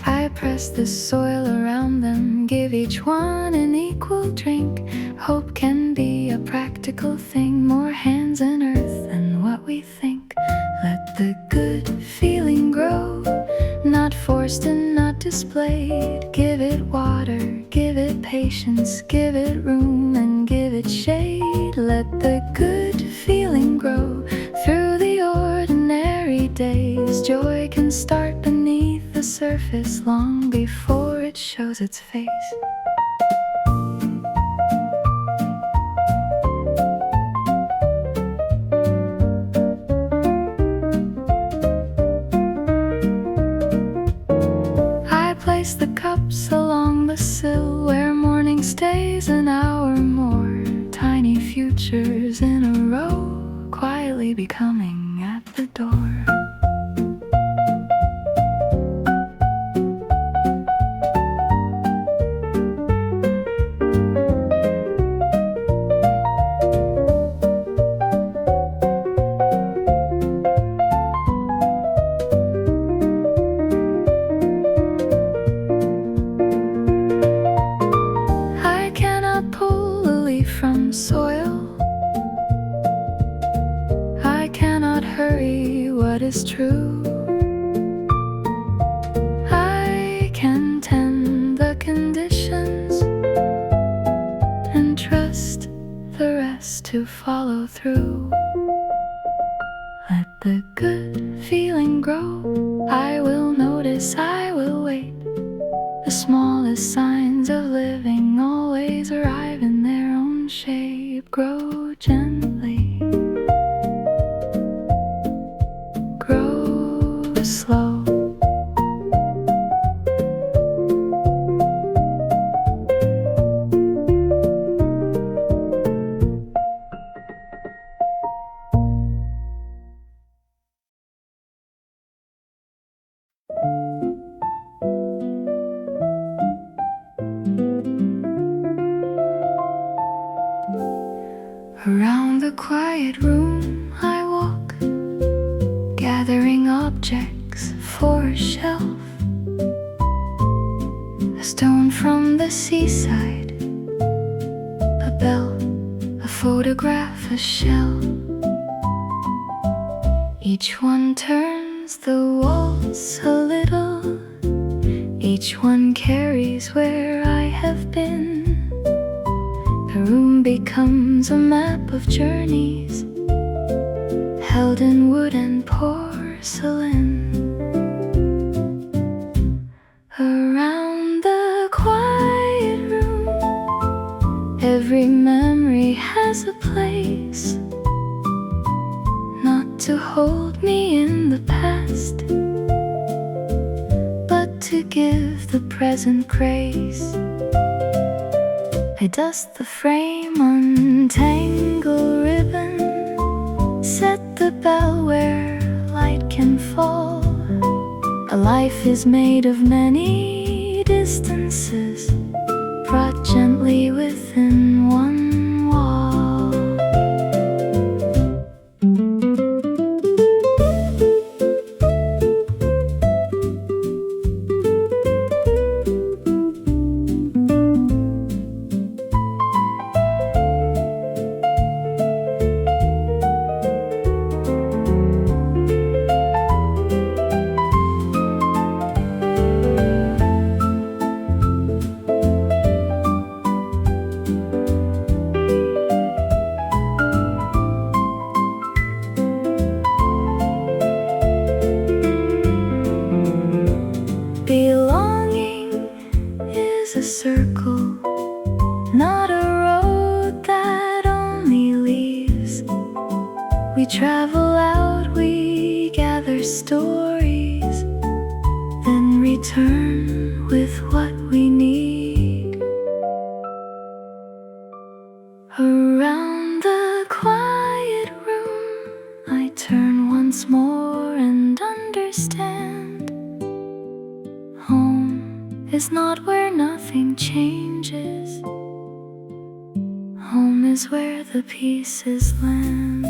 I press the soil around them, give each one an equal drink. Hope can be a practical thing, more hands and earth than what we think. Let the good feeling grow, not forced and not displayed. Give it water, give it patience, give it room and give it shade. Let the good feeling grow through the ordinary days. Joy can start beneath the surface long before it shows its face. Place the cups along the sill where morning stays an hour more. Tiny futures in a row, quietly becoming at the door. From soil, I cannot hurry what is true. I can tend the conditions and trust the rest to follow through. Let the good feeling grow, I will notice, I will wait. The smallest signs of living always arrive in their own shape. Grow gently, grow slow. Around the the quiet room I walk, gathering objects for a shelf. A stone from the seaside, a bell, a photograph, a shell. Each one turns the walls a little, each one carries where I have been. The room becomes a map of journeys, held in wood and porcelain. Around the quiet room, every memory has a place, not to hold me in the past, but to give the present grace. I dust the frame, untangle ribbon, set the bell where light can fall. A life is made of many distances, brought gently within one wall. Belonging is a circle, not a road that only leaves. We travel out, we gather stories, then return with what we need. Around the quiet room, I turn once more and understand. Home is not where nothing changes. Home is where the pieces land.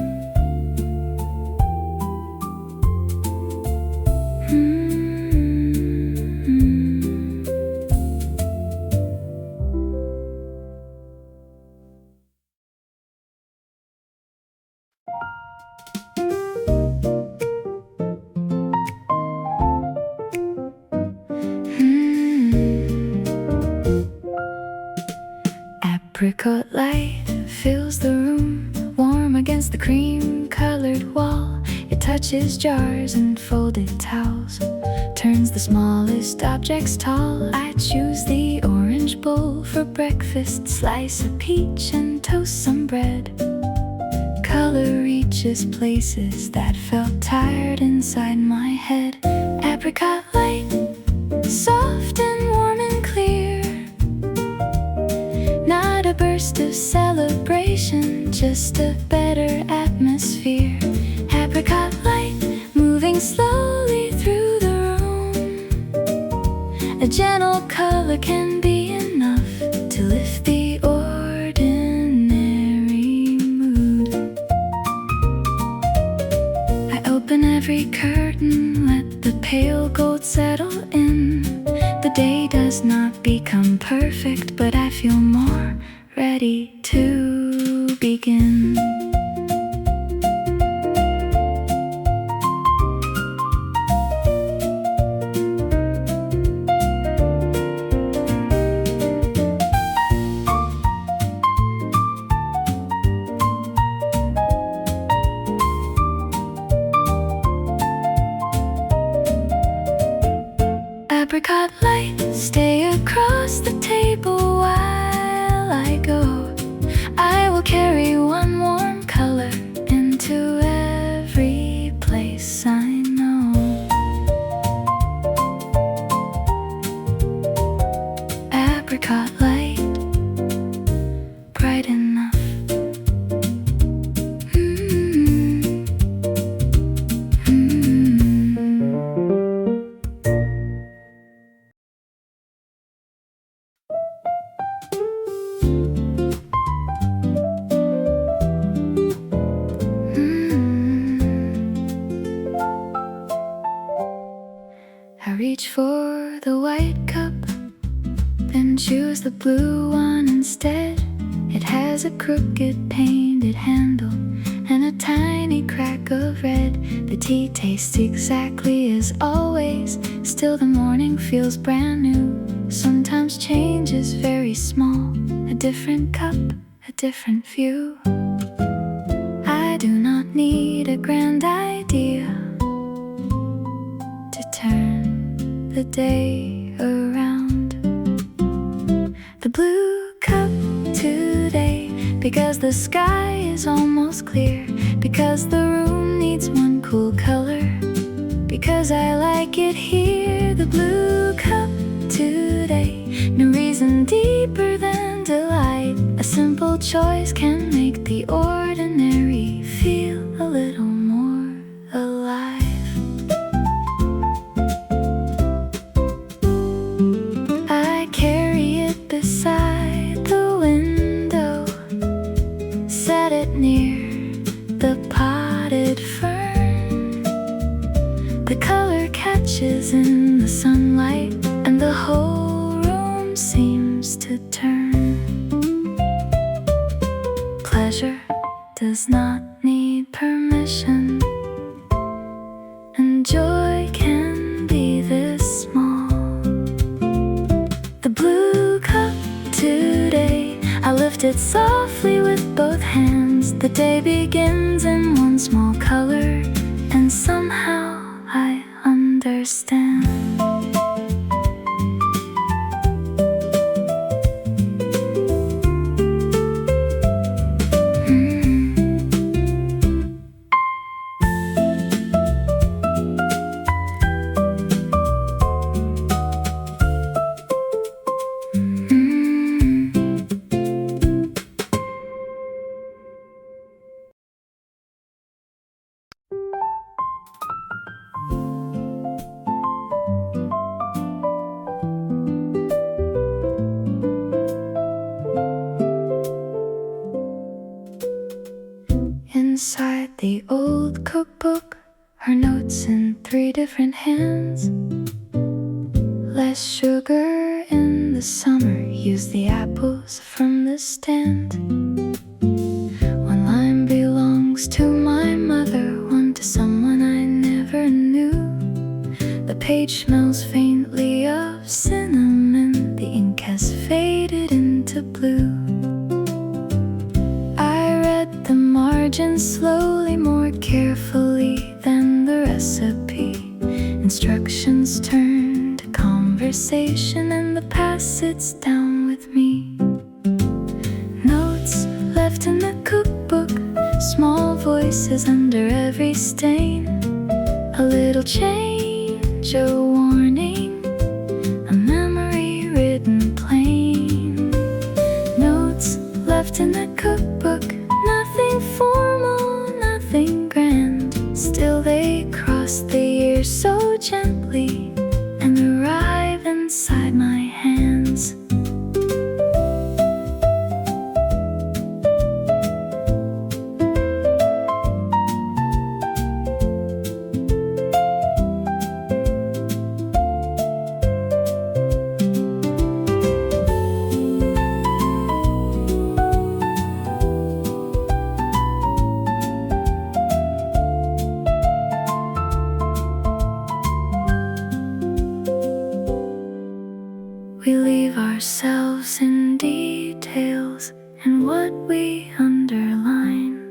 Apricot light fills the room, warm against the cream-colored wall. It touches jars and folded towels, turns the smallest objects tall. I choose the orange bowl for breakfast, slice a peach and toast some bread. Color reaches places that felt tired inside my head. Apricot light, soft and warm and clear, not a burst of celebration, just a better atmosphere. Apricot light, moving slowly through the room. A gentle color can be enough to lift the ordinary mood. I open every curtain, let the pale gold settle in. The day does not become perfect, but I feel more ready to begin. Apricot light, stay across the table while I go. I will carry one warm color into every place I know. Apricot light, bright enough. I reach for the white cup, then choose the blue one instead. It has a crooked painted handle and a tiny crack of red. The tea tastes exactly as always, still the morning feels brand new. Sometimes change is very small, a different cup, a different view. I do not need a grand idea to turn the day around. The blue cup today, because the sky is almost clear, because the room needs one cool color, because I like it here. The blue cup today, no reason deeper than delight. A simple choice can make the ordinary feel a little more alive. I carry it beside the window, set it near the potted fern. The color catches in the sunlight, and the whole room seems to turn. Pleasure does not need permission, and joy can be this small. The blue cup today, I lift it softly with both hands. The day begins in one small color, and somehow I understand. Inside the old cookbook are notes in 3 different hands. Less sugar in the summer, use the apples from the stand. One line belongs to my mother, one to someone I never knew. The page smells faintly of cinnamon, the ink has faded into blue. The margin slowly, more carefully than the recipe. Instructions turn to conversation, and the past sits down with me. Notes left in the cookbook, small voices under every stain. A little change, a warning, a memory written plain. Notes left in the cookbook, nothing formal, nothing grand. Still they cross the years so gently and arrive inside my hands. We leave ourselves in details and what we underline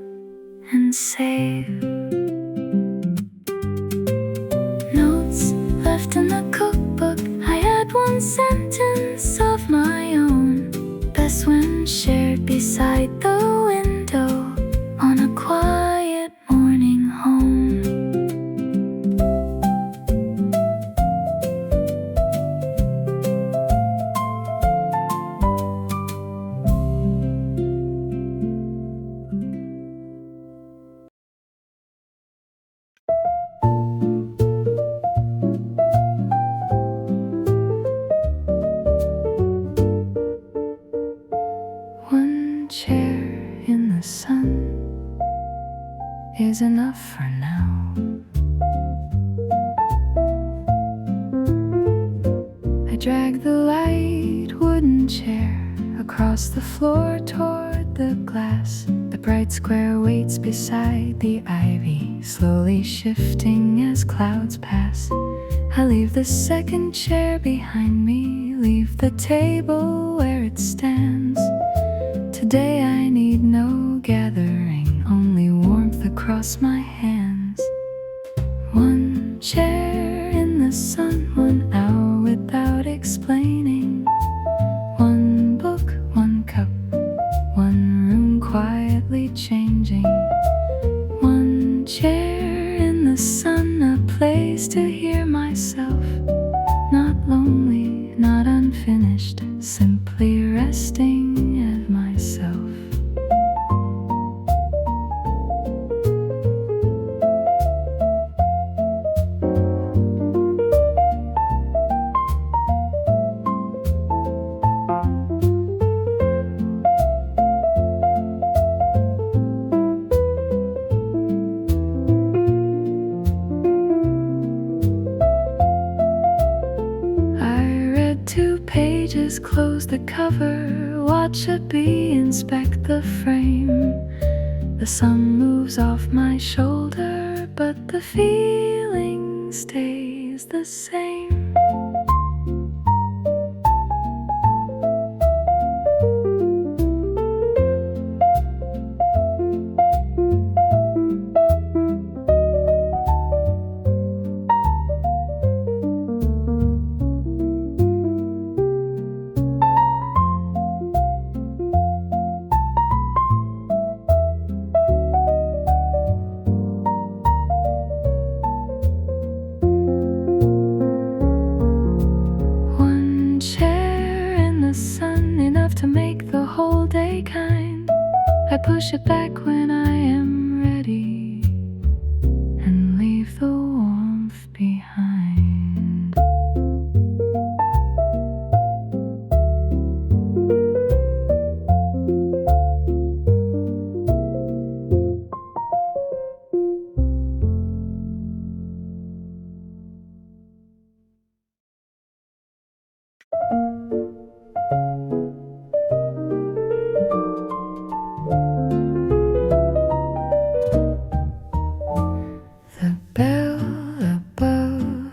and save. Notes left in the cookbook, I had one sentence of my own, best when shared beside the window on a quiet morning home. Chair in the sun is enough for now. drag the light wooden chair across the floor toward the glass. The bright square waits beside the ivy, slowly shifting as clouds pass. I leave the second chair behind me, leave the table where it stands. Today I need no gathering, only warmth across my hands. One chair in the sun, 1 hour without explaining. One book, one cup, one room quietly changing. One chair in the sun, a place to hear myself. Not lonely, not unfinished, simply resting at myself. Close the cover, watch a bee inspect the frame. The sun moves off my shoulder, but the feeling stays the same. To make the whole day kind, I push it back when I am ready and leave the warmth behind.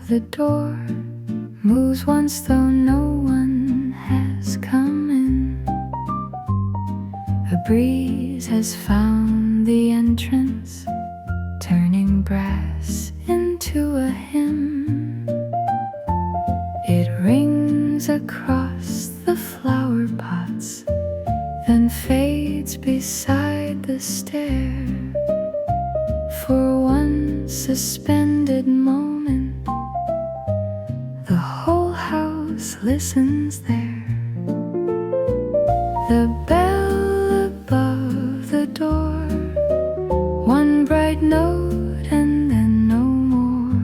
The door moves once, though no one has come in. A breeze has found the entrance, turning brass into a hymn. It rings across the flower pots, then fades beside the stair. For one suspended moment, the whole house listens there. The bell above the door, one bright note and then no more.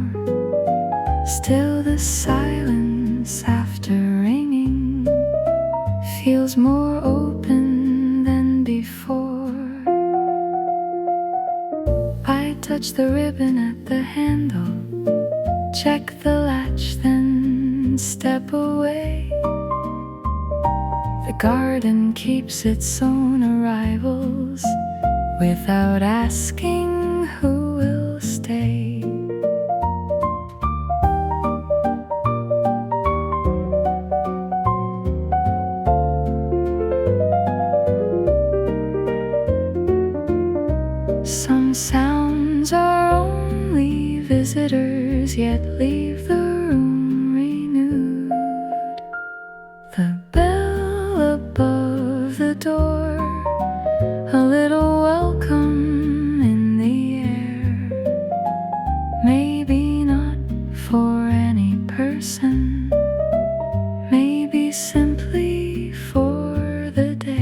Still the silence after ringing feels more open than before. I touch the ribbon at the handle, check the latch, then step away. The garden keeps its own arrivals without asking who will stay. Some sounds are only visitors, yet leave the room renewed. The bell above the door, a little welcome in the air. Maybe not for any person, maybe simply for the day.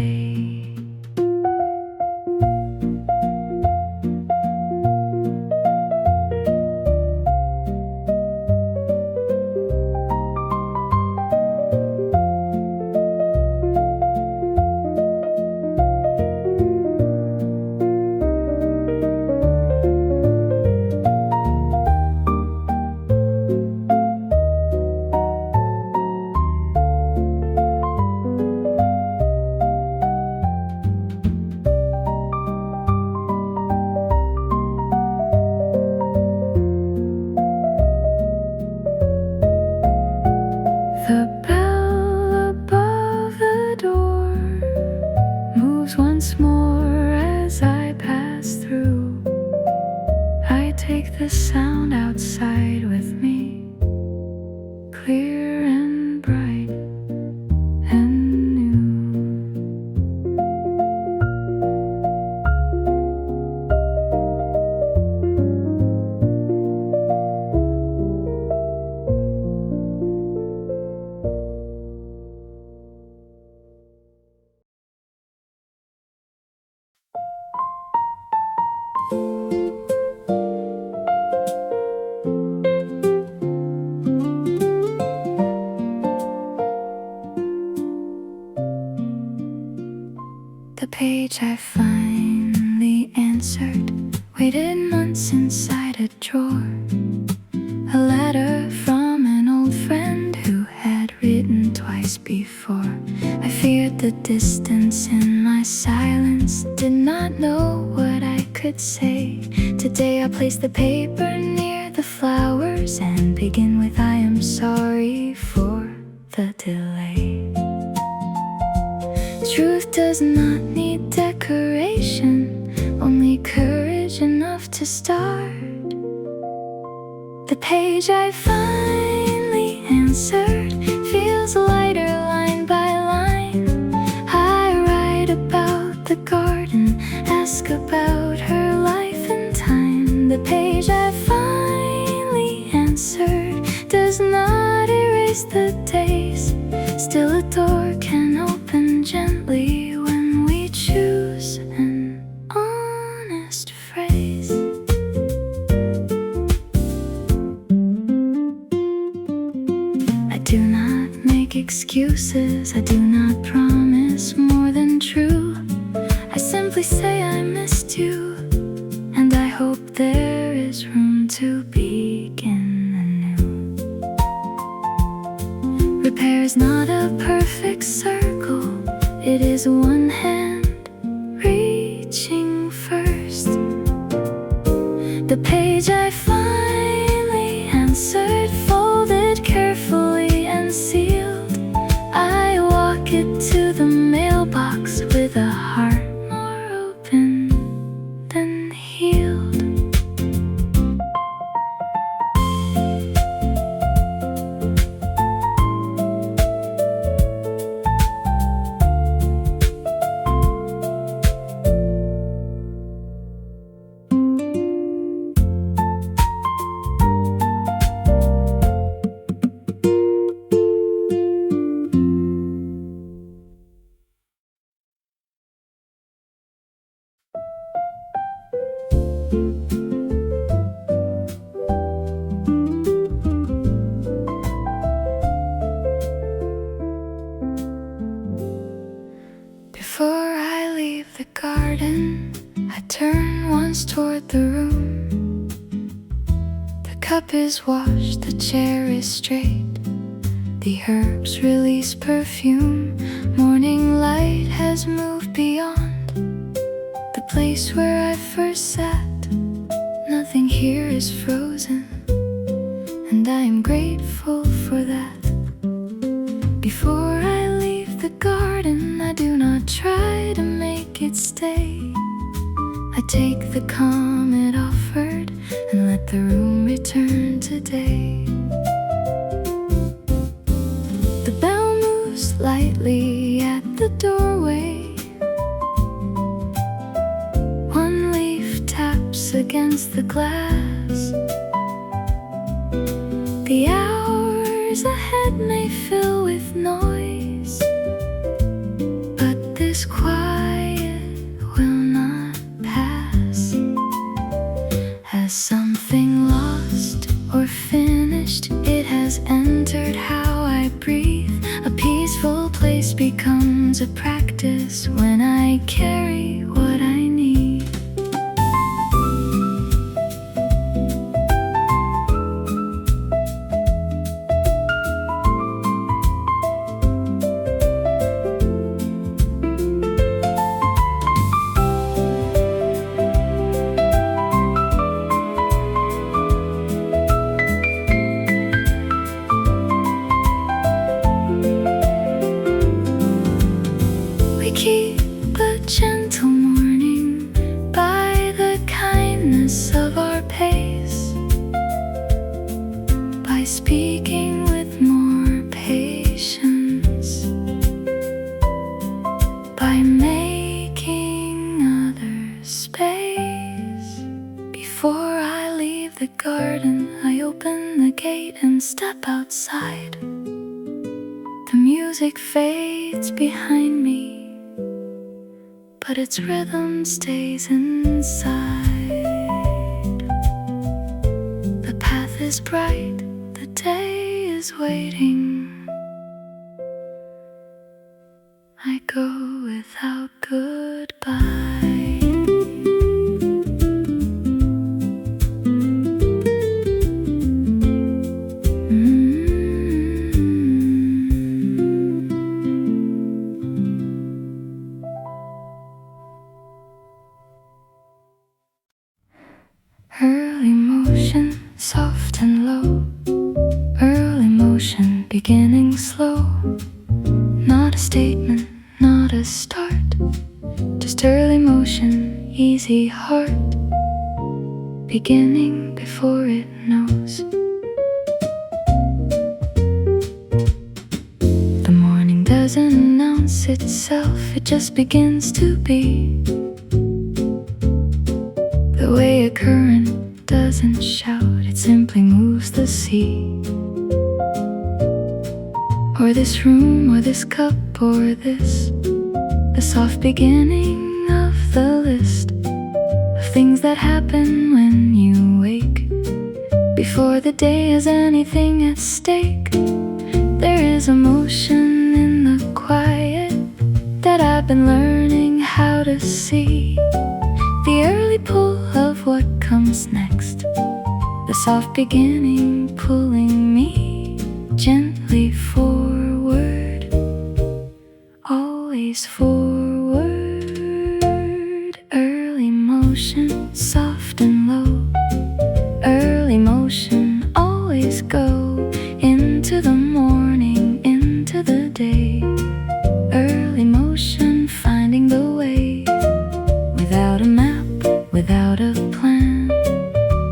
page I finally answered waited months inside a drawer. A letter from an old friend who had written twice before. I feared the distance in my silence, did not know what I could say. Today I place the paper near the flowers and begin with I am sorry for the delay. Truth does not need decoration, only courage enough to start. The page I finally answered feels lighter line by line. I write about the garden, ask about her life and time. The page I finally answered does not erase the days. Still a door can open gently when we choose an honest phrase. I do not make excuses, I do not promise more than true. I simply say I missed you, and I hope there is room to begin anew. Repair is not a perfect circle, it is one hand reaching first. The page I finally answered, folded carefully and sealed. I walk it to the mailbox with a heart more open than healed. Before I leave the garden, I turn once toward the room. The cup is washed, the chair is straight, the herbs release perfume. Morning light has moved beyond the place where I first sat. Nothing here is frozen, and I am grateful for that. Before I leave the garden, I do not try to make it stay. I take the calm it offered and let the room return to day. The bell moves lightly at the doorway. One leaf taps against the glass. The hours ahead may fill with noise, but this quiet will not pass. Has something lost or finished, it has entered how I breathe. A peaceful place becomes a practice when I carry what I need. Keep a gentle morning by the kindness of our pace, by speaking with more patience, by making others space. Before I leave the garden, I open the gate and step outside. The music fades behind me, but its rhythm stays inside. The path is bright, the day is waiting. I go without good beginning slow, not a statement, not a start, just early motion, easy heart, beginning before it knows. The morning doesn't announce itself, it just begins to be. The way a current doesn't shout, it simply moves the sea. Or this room, or this cup, or this, the soft beginning of the list of things that happen when you wake. Before the day has anything at stake, there is a motion in the quiet that I've been learning how to see. The early pull of what comes next, the soft beginning pulling me gently forward, always forward. Early motion, soft and low. Early motion, always go into the morning, into the day. Early motion, finding the way, without a map, without a plan.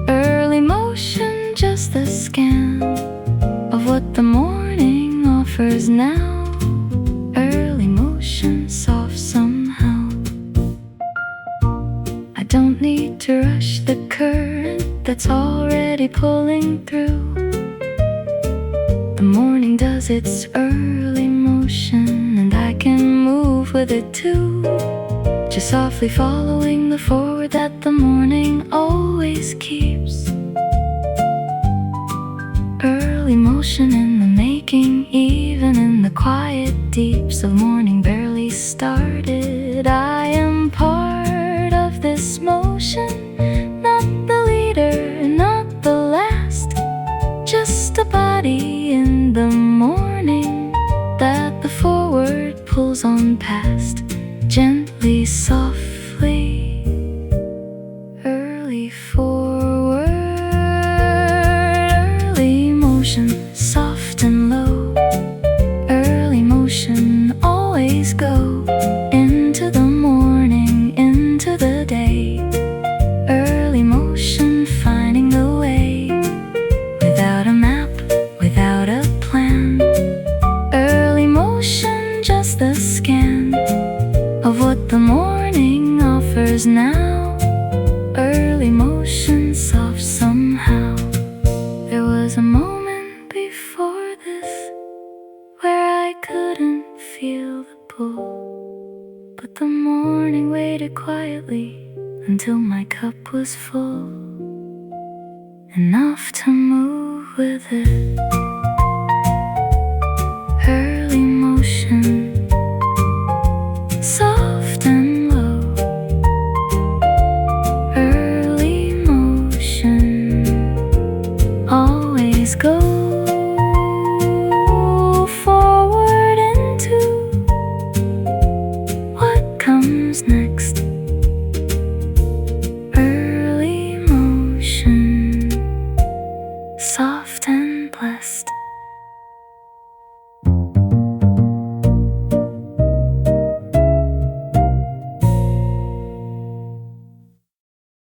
Early motion, just the scan of what the morning offers now. Early motion, soft somehow. I don't need to rush the current that's already pulling through. The morning does its early motion, and I can move with it too, just softly following the forward that the morning always keeps. Early motion in the making, even in the quiet deeps of morning barely started. I am part of this motion, not the leader, not the last, just a body in the morning that the forward pulls on past, gently, softly. Early forward, early motion, soft and low. Early motion, always go into the morning, into the day. Early motion, finding the way, without a map, without a plan. Early motion, just the scan of what the morning offers now. Early motion, soft somehow. There was a moment before this where I couldn't feel the pull, but the morning waited quietly until my cup was full, enough to move with it. Early motion, soft and low. Early motion, always go forward into what comes next.